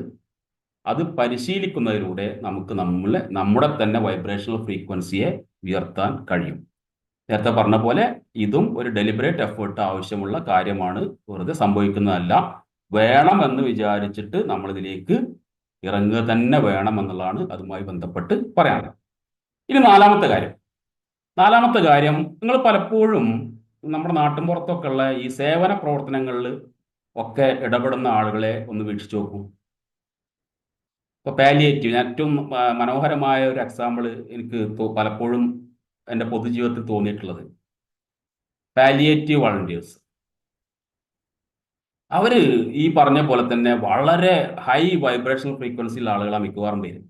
അത് പരിശീലിക്കുന്നതിലൂടെ നമുക്ക് നമ്മുടെ തന്നെ വൈബ്രേഷണൽ ഫ്രീക്വൻസിയെ ഉയർത്താൻ കഴിയും. നേരത്തെ പറഞ്ഞ പോലെ ഇതും ഒരു ഡെലിബറേറ്റ് എഫേർട്ട് ആവശ്യമുള്ള കാര്യമാണ്, വെറുതെ സംഭവിക്കുന്നതല്ല. വേണമെന്ന് വിചാരിച്ചിട്ട് നമ്മളിതിലേക്ക് ഇറങ്ങുക തന്നെ വേണം എന്നുള്ളതാണ് അതുമായി ബന്ധപ്പെട്ട് പറയാനുള്ളത്. ഇനി നാലാമത്തെ കാര്യം, നിങ്ങൾ പലപ്പോഴും നമ്മുടെ നാട്ടിൻപുറത്തൊക്കെ ഉള്ള ഈ സേവന പ്രവർത്തനങ്ങളിൽ ഒക്കെ ഇടപെടുന്ന ആളുകളെ ഒന്ന് വീക്ഷിച്ചു നോക്കൂ. ഇപ്പോൾ പാലിയേറ്റീവ്, ഏറ്റവും മനോഹരമായ ഒരു എക്സാമ്പിൾ എനിക്ക് പലപ്പോഴും എൻ്റെ പൊതുജീവിതത്തിൽ തോന്നിയിട്ടുള്ളത് പാലിയേറ്റീവ് വളണ്ടിയേഴ്സ്. അവര് ഈ പറഞ്ഞ പോലെ തന്നെ വളരെ ഹൈ വൈബ്രേഷണൽ ഫ്രീക്വൻസിയുള്ള ആളുകളാണ് മിക്കവാറും പേര്.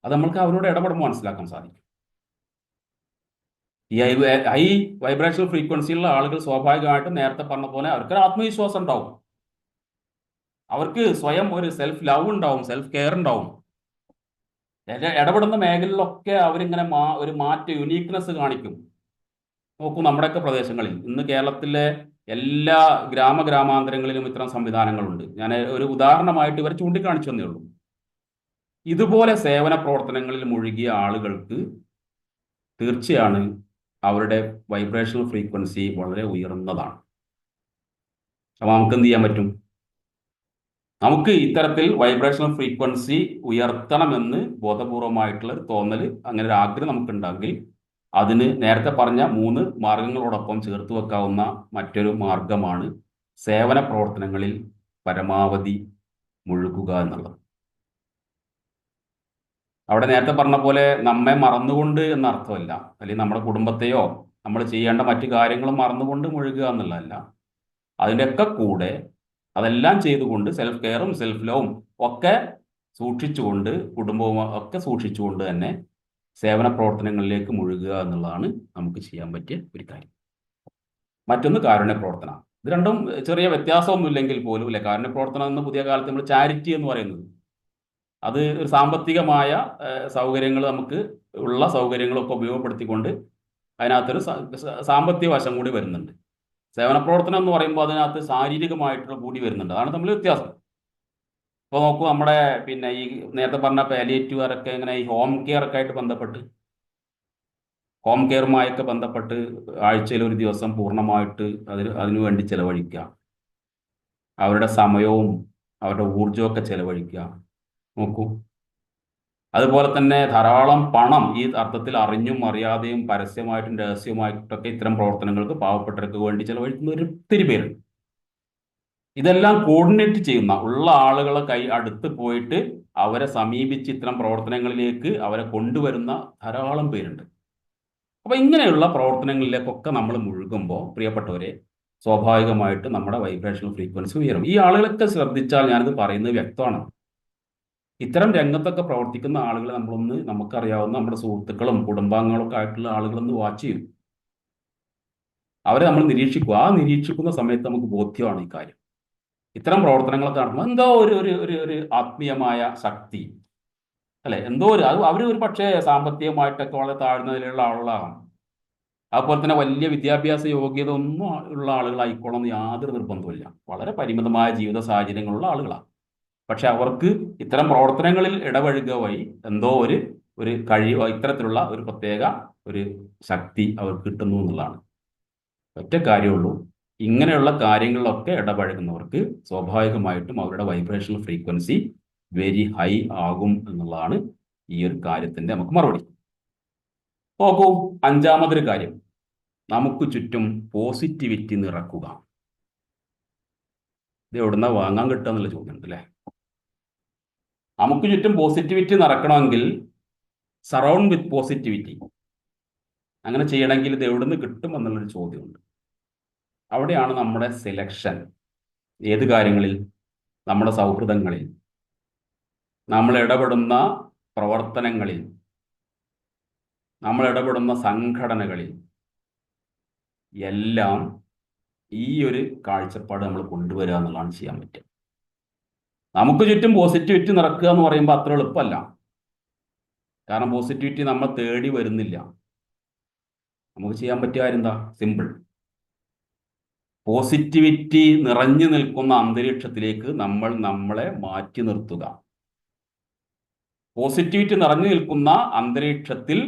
അത് നമ്മൾക്ക് അവരോട് ഇടപെടുമ്പോൾ മനസ്സിലാക്കാൻ സാധിക്കും. ഈ ഹൈ വൈബ്രേഷണൽ ഫ്രീക്വൻസിയുള്ള ആളുകൾ സ്വാഭാവികമായിട്ടും നേരത്തെ പറഞ്ഞ പോലെ അവർക്ക് ആത്മവിശ്വാസം ഉണ്ടാവും, അവർക്ക് സ്വയം ഒരു സെൽഫ് ലവ് ഉണ്ടാവും, സെൽഫ് കെയർ ഉണ്ടാവും. ഇടപെടുന്ന മേഖലയിലൊക്കെ അവരിങ്ങനെ ഒരു യുണീക്നെസ് കാണിക്കും. നോക്കൂ, നമ്മുടെയൊക്കെ പ്രദേശങ്ങളിൽ ഇന്ന് കേരളത്തിലെ എല്ലാ ഗ്രാമാന്തരങ്ങളിലും ഇത്തരം സംവിധാനങ്ങളുണ്ട്. ഞാൻ ഒരു ഉദാഹരണമായിട്ട് ഇവർ ചൂണ്ടിക്കാണിച്ചു തന്നേ ഉള്ളൂ. ഇതുപോലെ സേവന പ്രവർത്തനങ്ങളിൽ മുഴുകിയ ആളുകൾക്ക് തീർച്ചയാണ് അവരുടെ വൈബ്രേഷണൽ ഫ്രീക്വൻസി വളരെ ഉയർന്നതാണ്. അപ്പോൾ നമുക്ക് എന്ത് ചെയ്യാൻ പറ്റും? നമുക്ക് ഇത്തരത്തിൽ വൈബ്രേഷണൽ ഫ്രീക്വൻസി ഉയർത്തണമെന്ന് ബോധപൂർവമായിട്ടുള്ള ഒരു തോന്നൽ, അങ്ങനെ ഒരു ആഗ്രഹം നമുക്കുണ്ടെങ്കിൽ അതിന് നേരത്തെ പറഞ്ഞ 3 മാർഗങ്ങളോടൊപ്പം ചേർത്ത് വെക്കാവുന്ന മറ്റൊരു മാർഗമാണ് സേവന പ്രവർത്തനങ്ങളിൽ പരമാവധി മുഴുകുക എന്നുള്ളത്. അവിടെ നേരത്തെ പറഞ്ഞ പോലെ നമ്മെ മറന്നുകൊണ്ട് എന്നർത്ഥമല്ല, അല്ലെങ്കിൽ നമ്മുടെ കുടുംബത്തെയോ നമ്മൾ ചെയ്യേണ്ട മറ്റു കാര്യങ്ങളും മറന്നുകൊണ്ട് മുഴുകുക എന്നുള്ളതല്ല. അതിൻ്റെയൊക്കെ കൂടെ അതെല്ലാം ചെയ്തുകൊണ്ട് സെൽഫ് കെയറും സെൽഫ് ലവും ഒക്കെ സൂക്ഷിച്ചുകൊണ്ട്, കുടുംബവും ഒക്കെ സൂക്ഷിച്ചുകൊണ്ട് തന്നെ സേവന പ്രവർത്തനങ്ങളിലേക്ക് മുഴുകുക എന്നുള്ളതാണ് നമുക്ക് ചെയ്യാൻ പറ്റിയ ഒരു കാര്യം. മറ്റൊന്ന് കാരുണ്യ പ്രവർത്തനം. ഇത് രണ്ടും ചെറിയ വ്യത്യാസമൊന്നുമില്ലെങ്കിൽ പോലും അല്ലെ, കാരുണ്യ പ്രവർത്തനം എന്ന് പുതിയ കാലത്ത് നമ്മൾ ചാരിറ്റി എന്ന് പറയുന്നത്, അത് ഒരു സാമ്പത്തികമായ സൗകര്യങ്ങൾ, നമുക്ക് ഉള്ള സൗകര്യങ്ങളൊക്കെ ഉപയോഗപ്പെടുത്തിക്കൊണ്ട് അതിനകത്തൊരു സാമ്പത്തിക വശം കൂടി വരുന്നുണ്ട്. സേവന പ്രവർത്തനം എന്ന് പറയുമ്പോൾ അതിനകത്ത് ശാരീരികമായിട്ടുള്ള കൂടി വരുന്നുണ്ട്. അതാണ് തമ്മിൽ വ്യത്യാസം. ഇപ്പോൾ നോക്കൂ, നമ്മുടെ പിന്നെ ഈ നേരത്തെ പറഞ്ഞ പാലിയേറ്റീവുകാരൊക്കെ ഇങ്ങനെ ഈ ഹോം കെയർ ഒക്കെ ആയിട്ട് ബന്ധപ്പെട്ട്, ഹോം കെയറുമായൊക്കെ ബന്ധപ്പെട്ട് ആഴ്ചയിൽ ഒരു ദിവസം പൂർണ്ണമായിട്ട് അതിനു വേണ്ടി ചെലവഴിക്കുക, അവരുടെ സമയവും അവരുടെ ഊർജമൊക്കെ ചെലവഴിക്കുക. നോക്കൂ, അതുപോലെ തന്നെ ധാരാളം പണം ഈ അർത്ഥത്തിൽ അറിഞ്ഞും അറിയാതെയും പരസ്യമായിട്ടും രഹസ്യമായിട്ടൊക്കെ ഇത്തരം പ്രവർത്തനങ്ങൾക്ക് പാവപ്പെട്ടവർക്ക് വേണ്ടി ചെലവഴിക്കുന്ന ഒത്തിരി പേരുണ്ട്. ഇതെല്ലാം കോർഡിനേറ്റ് ചെയ്യുന്ന ഉള്ള ആളുകളെ അടുത്ത് പോയിട്ട് അവരെ സമീപിച്ച് ഇത്തരം പ്രവർത്തനങ്ങളിലേക്ക് അവരെ കൊണ്ടുവരുന്ന ധാരാളം പേരുണ്ട്. അപ്പൊ ഇങ്ങനെയുള്ള പ്രവർത്തനങ്ങളിലേക്കൊക്കെ നമ്മൾ മുഴുകുമ്പോൾ പ്രിയപ്പെട്ടവരെ, സ്വാഭാവികമായിട്ട് നമ്മുടെ വൈബ്രേഷണൽ ഫ്രീക്വൻസി ഉയരും. ഈ ആളുകളൊക്കെ ശ്രദ്ധിച്ചാൽ, ഞാനിത് പറയുന്നത് വ്യക്തമാണ്, ഇത്തരം രംഗത്തൊക്കെ പ്രവർത്തിക്കുന്ന ആളുകളെ നമ്മളൊന്ന്, നമുക്കറിയാവുന്ന നമ്മുടെ സുഹൃത്തുക്കളും കുടുംബാംഗങ്ങളും ഒക്കെ ആയിട്ടുള്ള ആളുകളൊന്ന് വാച്ച് ചെയ്യും. അവരെ നമ്മൾ നിരീക്ഷിക്കുക. ആ നിരീക്ഷിക്കുന്ന സമയത്ത് നമുക്ക് ബോധ്യമാണ് ഈ കാര്യം. ഇത്തരം പ്രവർത്തനങ്ങളൊക്കെ നടത്തുമ്പോൾ എന്തോ ഒരു ഒരു ഒരു ഒരു ആത്മീയമായ ശക്തി, അല്ലെ, എന്തോ ഒരു അവർ ഒരു പക്ഷേ സാമ്പത്തികമായിട്ടൊക്കെ വളരെ താഴ്ന്ന നിലയിലുള്ള ആളുകളാകാം. അതുപോലെ തന്നെ വലിയ വിദ്യാഭ്യാസ യോഗ്യത ഒന്നും ഉള്ള ആളുകളായിക്കോണം എന്ന് യാതൊരു നിർബന്ധമില്ല. വളരെ പരിമിതമായ ജീവിത സാഹചര്യങ്ങളുള്ള ആളുകളാണ്. പക്ഷെ അവർക്ക് ഇത്തരം പ്രവർത്തനങ്ങളിൽ ഇടപഴകുക വഴി എന്തോ ഒരു ഒരു കഴിവ്, ഇത്തരത്തിലുള്ള ഒരു പ്രത്യേക ഒരു ശക്തി അവർക്ക് കിട്ടുന്നു എന്നുള്ളതാണ്. ഒറ്റ കാര്യമുള്ളൂ, ഇങ്ങനെയുള്ള കാര്യങ്ങളിലൊക്കെ ഇടപഴകുന്നവർക്ക് സ്വാഭാവികമായിട്ടും അവരുടെ വൈബ്രേഷണൽ ഫ്രീക്വൻസി വെരി ഹൈ ആകും എന്നുള്ളതാണ് ഈ ഒരു കാര്യത്തിന്റെ നമുക്ക് മറുപടി. നോക്കൂ, അഞ്ചാമതൊരു കാര്യം, നമുക്ക് ചുറ്റും പോസിറ്റിവിറ്റി നിറക്കുക. ഇത് എവിടുന്ന വാങ്ങാൻ കിട്ടുക എന്നുള്ള ചോദ്യമുണ്ട് അല്ലേ. നമുക്ക് ചുറ്റും പോസിറ്റിവിറ്റി നിറക്കണമെങ്കിൽ സറൗണ്ട് വിത്ത് പോസിറ്റിവിറ്റി, അങ്ങനെ ചെയ്യണമെങ്കിൽ ഇത് എവിടുന്ന് കിട്ടും എന്നുള്ളൊരു ചോദ്യമുണ്ട്. അവിടെയാണ് നമ്മുടെ സെലക്ഷൻ. ഏത് കാര്യങ്ങളിൽ? നമ്മുടെ സൗഹൃദങ്ങളിൽ, നമ്മൾ ഇടപെടുന്ന പ്രവർത്തനങ്ങളിൽ, നമ്മൾ ഇടപെടുന്ന സംഘടനകളിൽ എല്ലാം ഈ ഒരു കാഴ്ചപ്പാട് നമ്മൾ കൊണ്ടുവരിക എന്നുള്ളതാണ് ചെയ്യാൻ പറ്റുക. നമുക്ക് ചുറ്റും പോസിറ്റിവിറ്റി നിറക്കുക എന്ന് പറയുമ്പോൾ അത്ര എളുപ്പമല്ല. കാരണം പോസിറ്റിവിറ്റി നമ്മൾ തേടി വരുന്നില്ല. നമുക്ക് ചെയ്യാൻ പറ്റിയ കാര്യം എന്താ? സിമ്പിൾ. പോസിറ്റിവിറ്റി നിറഞ്ഞു നിൽക്കുന്ന അന്തരീക്ഷത്തിലേക്ക് നമ്മൾ നമ്മളെ മാറ്റി നിർത്തുക. പോസിറ്റിവിറ്റി നിറഞ്ഞു നിൽക്കുന്ന അന്തരീക്ഷത്തിൽ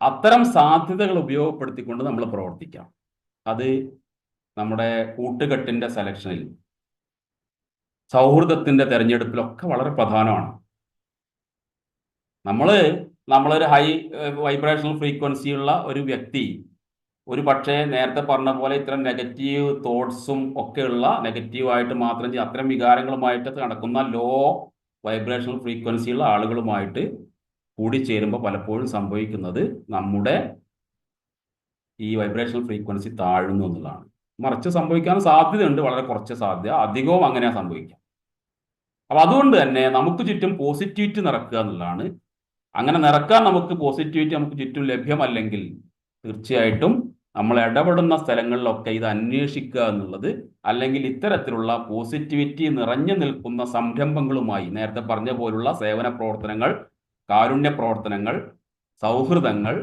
അത്തരം സാധ്യതകൾ ഉപയോഗപ്പെടുത്തിക്കൊണ്ട് നമ്മൾ പ്രവർത്തിക്കാം. അത് നമ്മുടെ കൂട്ടുകെട്ടിന്റെ സെലക്ഷനിൽ, സൗഹൃദത്തിന്റെ തെരഞ്ഞെടുപ്പിലൊക്കെ വളരെ പ്രധാനമാണ്. നമ്മളൊരു ഹൈ വൈബ്രേഷണൽ ഫ്രീക്വൻസി ഉള്ള ഒരു വ്യക്തി ഒരു പക്ഷേ നേരത്തെ പറഞ്ഞ പോലെ ഇത്തരം നെഗറ്റീവ് തോട്ട്സും ഒക്കെയുള്ള, നെഗറ്റീവായിട്ട് മാത്രം അത്തരം വികാരങ്ങളുമായിട്ട് നടക്കുന്ന ലോ വൈബ്രേഷണൽ ഫ്രീക്വൻസിയുള്ള ആളുകളുമായിട്ട് കൂടിച്ചേരുമ്പോൾ പലപ്പോഴും സംഭവിക്കുന്നത് നമ്മുടെ ഈ വൈബ്രേഷണൽ ഫ്രീക്വൻസി താഴുന്നു എന്നുള്ളതാണ്. മറിച്ച് സംഭവിക്കാൻ സാധ്യതയുണ്ട്, വളരെ കുറച്ച് സാധ്യത, അധികവും അങ്ങനെയാണ് സംഭവിക്കാം. അപ്പൊ അതുകൊണ്ട് തന്നെ നമുക്ക് ചുറ്റും പോസിറ്റിവിറ്റി നിറക്കുക എന്നുള്ളതാണ്. അങ്ങനെ നിറക്കാൻ നമുക്ക് പോസിറ്റിവിറ്റി നമുക്ക് ചുറ്റും ലഭ്യമല്ലെങ്കിൽ തീർച്ചയായിട്ടും നമ്മൾ ഇടപെടുന്ന സ്ഥലങ്ങളിലൊക്കെ ഇത് അന്വേഷിക്കുക എന്നുള്ളത്, അല്ലെങ്കിൽ ഇത്തരത്തിലുള്ള പോസിറ്റിവിറ്റി നിറഞ്ഞു നിൽക്കുന്ന സംരംഭങ്ങളുമായി, നേരത്തെ പറഞ്ഞ പോലുള്ള സേവന പ്രവർത്തനങ്ങൾ, കാരുണ്യ പ്രവർത്തനങ്ങൾ, സൗഹൃദങ്ങൾ,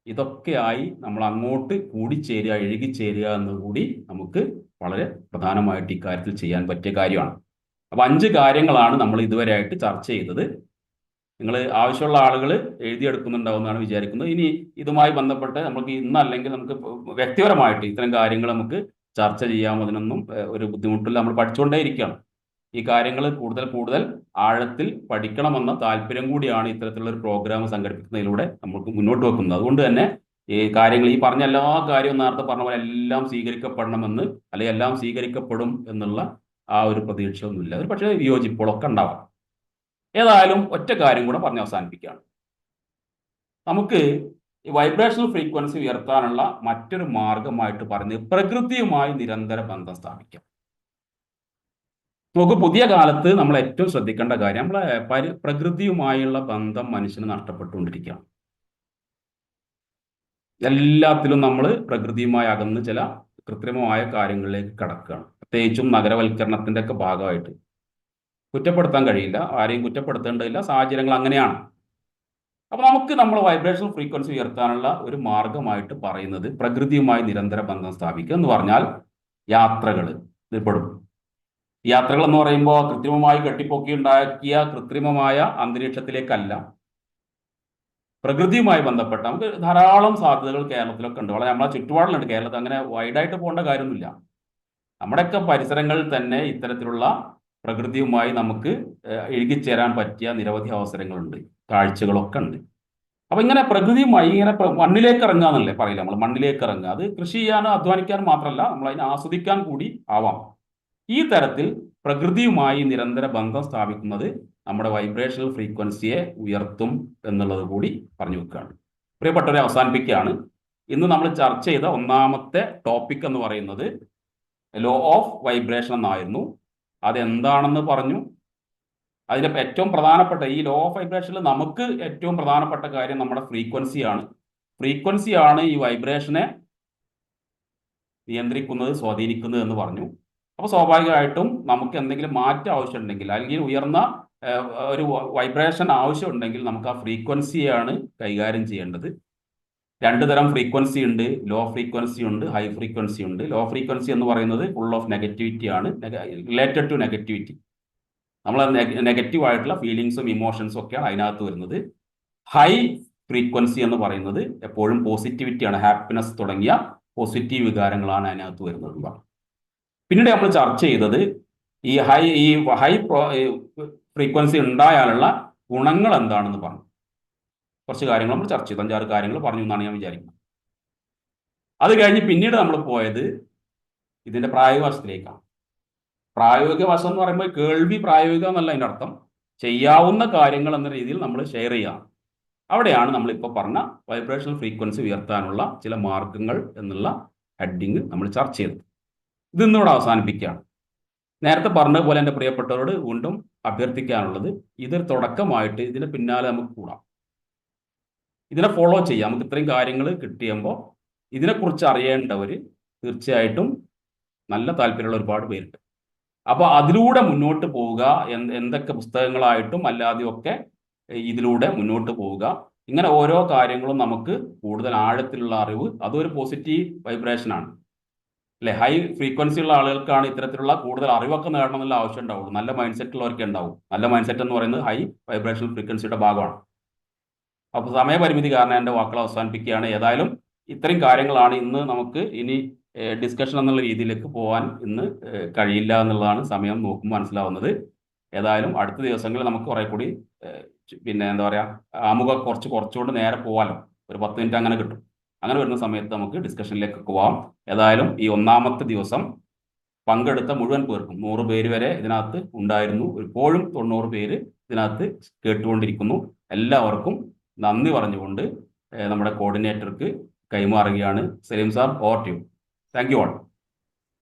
ഇതൊക്കെയായി നമ്മൾ അങ്ങോട്ട് കൂടിച്ചേരുക, ഇഴുകിച്ചേരുക എന്നുകൂടി നമുക്ക് വളരെ പ്രധാനമായിട്ട് ഇക്കാര്യത്തിൽ ചെയ്യാൻ പറ്റിയ കാര്യമാണ്. അപ്പൊ 5 കാര്യങ്ങളാണ് നമ്മൾ ഇതുവരെയായിട്ട് ചർച്ച ചെയ്തത്. നിങ്ങൾ ആവശ്യമുള്ള ആളുകൾ എഴുതിയെടുക്കുന്നുണ്ടാവുമെന്നാണ് വിചാരിക്കുന്നത്. ഇനി ഇതുമായി ബന്ധപ്പെട്ട് നമുക്ക് ഇന്നല്ലെങ്കിൽ നമുക്ക് വ്യക്തിപരമായിട്ട് ഇത്തരം കാര്യങ്ങൾ നമുക്ക് ചർച്ച ചെയ്യാം. അതിനൊന്നും ഒരു ബുദ്ധിമുട്ടില്ല. നമ്മൾ പഠിച്ചുകൊണ്ടേ ഇരിക്കുകയാണ്. ഈ കാര്യങ്ങൾ കൂടുതൽ കൂടുതൽ ആഴത്തിൽ പഠിക്കണമെന്ന താല്പര്യം കൂടിയാണ് ഇത്തരത്തിലുള്ള ഒരു പ്രോഗ്രാം സംഘടിപ്പിക്കുന്നതിലൂടെ നമുക്ക് മുന്നോട്ട് വെക്കുന്നത്. അതുകൊണ്ട് തന്നെ ഈ കാര്യങ്ങൾ, ഈ പറഞ്ഞ എല്ലാ കാര്യവും നേരത്തെ പറഞ്ഞ പോലെ എല്ലാം സ്വീകരിക്കപ്പെടണമെന്ന്, അല്ലെങ്കിൽ എല്ലാം സ്വീകരിക്കപ്പെടും എന്നുള്ള ആ ഒരു പ്രതീക്ഷയൊന്നുമില്ല. ഒരു പക്ഷേ വിയോജിപ്പുകളൊക്കെ ഉണ്ടാവാം. ഏതായാലും ഒറ്റ കാര്യം കൂടെ പറഞ്ഞ് അവസാനിപ്പിക്കുകയാണ്. നമുക്ക് ഈ വൈബ്രേഷണൽ ഫ്രീക്വൻസി ഉയർത്താനുള്ള മറ്റൊരു മാർഗമായിട്ട് പറഞ്ഞ് പ്രകൃതിയുമായി നിരന്തര ബന്ധം സ്ഥാപിക്കാം. നമുക്ക് പുതിയ കാലത്ത് നമ്മൾ ഏറ്റവും ശ്രദ്ധിക്കേണ്ട കാര്യം, നമ്മളെ പ്രകൃതിയുമായുള്ള ബന്ധം മനുഷ്യന് നഷ്ടപ്പെട്ടുകൊണ്ടിരിക്കുകയാണ്. എല്ലാത്തിലും നമ്മൾ പ്രകൃതിയുമായി അകന്ന് ചില കൃത്രിമമായ കാര്യങ്ങളിലേക്ക് കടക്കുകയാണ്. പ്രത്യേകിച്ചും നഗരവൽക്കരണത്തിന്റെ ഒക്കെ ഭാഗമായിട്ട്. കുറ്റപ്പെടുത്താൻ കഴിയില്ല, ആരെയും കുറ്റപ്പെടുത്തേണ്ടതില്ല, സാഹചര്യങ്ങൾ അങ്ങനെയാണ്. അപ്പൊ നമുക്ക് നമ്മൾ വൈബ്രേഷണൽ ഫ്രീക്വൻസി ഉയർത്താനുള്ള ഒരു മാർഗമായിട്ട് പറയുന്നത് പ്രകൃതിയുമായി നിരന്തര ബന്ധം സ്ഥാപിക്കുക എന്ന് പറഞ്ഞാൽ യാത്രകൾ ഇതിൽപ്പെടും. യാത്രകൾ എന്ന് പറയുമ്പോൾ കൃത്രിമമായി കെട്ടിപ്പൊക്കി ഉണ്ടാക്കിയ കൃത്രിമമായ അന്തരീക്ഷത്തിലേക്കല്ല, പ്രകൃതിയുമായി ബന്ധപ്പെട്ട നമുക്ക് ധാരാളം സാധ്യതകൾ കേരളത്തിലൊക്കെ ഉണ്ട്. വളരെ നമ്മളെ ചുറ്റുപാടിലുണ്ട്. കേരളത്തിൽ അങ്ങനെ വൈഡായിട്ട് പോകേണ്ട കാര്യമൊന്നുമില്ല. നമ്മുടെയൊക്കെ പരിസരങ്ങളിൽ തന്നെ ഇത്തരത്തിലുള്ള പ്രകൃതിയുമായി നമുക്ക് ഇഴുകിച്ചേരാൻ പറ്റിയ നിരവധി അവസരങ്ങളുണ്ട്, കാഴ്ചകളൊക്കെ ഉണ്ട്. അപ്പൊ ഇങ്ങനെ പ്രകൃതിയുമായി ഇങ്ങനെ മണ്ണിലേക്ക് ഇറങ്ങുക എന്നല്ലേ പറയില്ല നമ്മൾ, മണ്ണിലേക്ക് ഇറങ്ങുക. അത് കൃഷി ചെയ്യാനോ അധ്വാനിക്കാനും മാത്രമല്ല, നമ്മൾ അതിനെ ആസ്വദിക്കാൻ കൂടി ആവാം. ഈ തരത്തിൽ പ്രകൃതിയുമായി നിരന്തര ബന്ധം സ്ഥാപിക്കുന്നത് നമ്മുടെ വൈബ്രേഷണൽ ഫ്രീക്വൻസിയെ ഉയർത്തും എന്നുള്ളത് കൂടി പറഞ്ഞു വെക്കുകയാണ്. പ്രിയപ്പെട്ടവരെ, അവസാനിപ്പിക്കുകയാണ്. ഇന്ന് നമ്മൾ ചർച്ച ചെയ്ത ഒന്നാമത്തെ ടോപ്പിക് എന്ന് പറയുന്നത് ലോ ഓഫ് വൈബ്രേഷൻ എന്നായിരുന്നു. അതെന്താണെന്ന് പറഞ്ഞു. അതിൻ്റെ ഏറ്റവും പ്രധാനപ്പെട്ട ഈ ലോ ഓഫ് വൈബ്രേഷനിൽ നമുക്ക് ഏറ്റവും പ്രധാനപ്പെട്ട കാര്യം നമ്മുടെ ഫ്രീക്വൻസിയാണ്. ഫ്രീക്വൻസിയാണ് ഈ വൈബ്രേഷനെ നിയന്ത്രിക്കുന്നത്, സ്വാധീനിക്കുന്നത് എന്ന് പറഞ്ഞു. അപ്പോൾ സ്വാഭാവികമായിട്ടും നമുക്ക് എന്തെങ്കിലും മാറ്റം ആവശ്യമുണ്ടെങ്കിൽ, അല്ലെങ്കിൽ ഉയർന്ന ഒരു വൈബ്രേഷൻ ആവശ്യമുണ്ടെങ്കിൽ നമുക്ക് ആ ഫ്രീക്വൻസിയാണ് കൈകാര്യം ചെയ്യേണ്ടത്. രണ്ട് തരം ഫ്രീക്വൻസി ഉണ്ട്. ലോ ഫ്രീക്വൻസി ഉണ്ട്, ഹൈ ഫ്രീക്വൻസി ഉണ്ട്. ലോ ഫ്രീക്വൻസി എന്ന് പറയുന്നത് ഫുൾ ഓഫ് നെഗറ്റിവിറ്റി ആണ്, റിലേറ്റഡ് ടു നെഗറ്റിവിറ്റി. നമ്മൾ നെഗറ്റീവ് ആയിട്ടുള്ള ഫീലിങ്സും ഇമോഷൻസും ഒക്കെയാണ് അതിനകത്ത് വരുന്നത്. ഹൈ ഫ്രീക്വൻസി എന്ന് പറയുന്നത് എപ്പോഴും പോസിറ്റിവിറ്റിയാണ്, ഹാപ്പിനെസ് തുടങ്ങിയ പോസിറ്റീവ് വികാരങ്ങളാണ് അതിനകത്ത് വരുന്നത്. പിന്നീട് നമ്മൾ ചർച്ച ചെയ്തത് ഈ ഹൈ ഫ്രീക്വൻസി ഉണ്ടായാലുള്ള ഗുണങ്ങൾ എന്താണെന്ന് പറഞ്ഞു. കുറച്ച് കാര്യങ്ങൾ നമ്മൾ ചർച്ച ചെയ്തു, 5-6 കാര്യങ്ങൾ പറഞ്ഞു എന്നാണ് ഞാൻ വിചാരിക്കുന്നത്. അത് കഴിഞ്ഞ് പിന്നീട് നമ്മൾ പോയത് ഇതിൻ്റെ പ്രായോഗിക വശത്തിലേക്കാണ്. പ്രായോഗിക വശം എന്ന് പറയുമ്പോൾ കേൾവി പ്രായോഗികം എന്നല്ല അതിൻ്റെ അർത്ഥം, ചെയ്യാവുന്ന കാര്യങ്ങൾ എന്ന രീതിയിൽ നമ്മൾ ഷെയർ ചെയ്യാം. അവിടെയാണ് നമ്മളിപ്പോൾ പറഞ്ഞ വൈബ്രേഷണൽ ഫ്രീക്വൻസി ഉയർത്താനുള്ള ചില മാർഗങ്ങൾ എന്നുള്ള ഹെഡിങ് നമ്മൾ ചർച്ച ചെയ്തത്. ഇതിന്നിവിടെ അവസാനിപ്പിക്കുകയാണ്. നേരത്തെ പറഞ്ഞതുപോലെ എൻ്റെ പ്രിയപ്പെട്ടവരോട് വീണ്ടും അഭ്യർത്ഥിക്കാനുള്ളത്, ഇതൊരു തുടക്കമായിട്ട് ഇതിന് പിന്നാലെ നമുക്ക് കൂടാം, ഇതിനെ ഫോളോ ചെയ്യാം. നമുക്ക് ഇത്രയും കാര്യങ്ങൾ കിട്ടിയുമ്പോൾ ഇതിനെക്കുറിച്ച് അറിയേണ്ടവർ തീർച്ചയായിട്ടും നല്ല താല്പര്യമുള്ള ഒരുപാട് പേരുണ്ട്. അപ്പോൾ അതിലൂടെ മുന്നോട്ട് പോവുക, എന്തൊക്കെ പുസ്തകങ്ങളായിട്ടും അല്ലാതെയും ഒക്കെ ഇതിലൂടെ മുന്നോട്ട് പോവുക. ഇങ്ങനെ ഓരോ കാര്യങ്ങളും നമുക്ക് കൂടുതൽ ആഴത്തിലുള്ള അറിവ്, അതൊരു പോസിറ്റീവ് വൈബ്രേഷനാണ് അല്ലേ. ഹൈ ഫ്രീക്വൻസി ഉള്ള ആളുകൾക്കാണ് ഇത്തരത്തിലുള്ള കൂടുതൽ അറിവൊക്കെ നേടണം എന്നുള്ള ആവശ്യം ഉണ്ടാവുള്ളൂ. നല്ല മൈൻഡ് സെറ്റ് ഉള്ളവർക്കേ ഉണ്ടാവും. നല്ല മൈൻഡ് സെറ്റ് എന്ന് പറയുന്നത് ഹൈ വൈബ്രേഷണൽ ഫ്രീക്വൻസിയുടെ ഭാഗമാണ്. അപ്പോൾ സമയപരിമിതി കാരണം എൻ്റെ വാക്കുകൾ അവസാനിപ്പിക്കുകയാണ്. ഏതായാലും ഇത്രയും കാര്യങ്ങളാണ് ഇന്ന് നമുക്ക് ഇനി ഡിസ്കഷൻ എന്നുള്ള രീതിയിലേക്ക് പോകാൻ ഇന്ന് കഴിയില്ല എന്നുള്ളതാണ് സമയം നോക്കുമ്പോൾ മനസ്സിലാവുന്നത്. ഏതായാലും അടുത്ത ദിവസങ്ങളിൽ നമുക്ക് കുറേ കൂടി പിന്നെ എന്താ പറയുക, ആമുഖം കുറച്ചുകൊണ്ട് നേരെ പോകാമല്ലോ. ഒരു 10 മിനിറ്റ് അങ്ങനെ കിട്ടും. അങ്ങനെ വരുന്ന സമയത്ത് നമുക്ക് ഡിസ്കഷനിലേക്ക് പോവാം. ഏതായാലും ഈ ഒന്നാമത്തെ ദിവസം പങ്കെടുത്ത മുഴുവൻ പേർക്കും, 100 പേര് വരെ ഇതിനകത്ത് ഉണ്ടായിരുന്നു. ഇപ്പോഴും 90 പേര് ഇതിനകത്ത് കേട്ടുകൊണ്ടിരിക്കുന്നു. എല്ലാവർക്കും നന്ദി പറഞ്ഞുകൊണ്ട് നമ്മുടെ കോർഡിനേറ്റർക്ക് കൈമാറുകയാണ്. Saleem sir, over to you. Thank you all.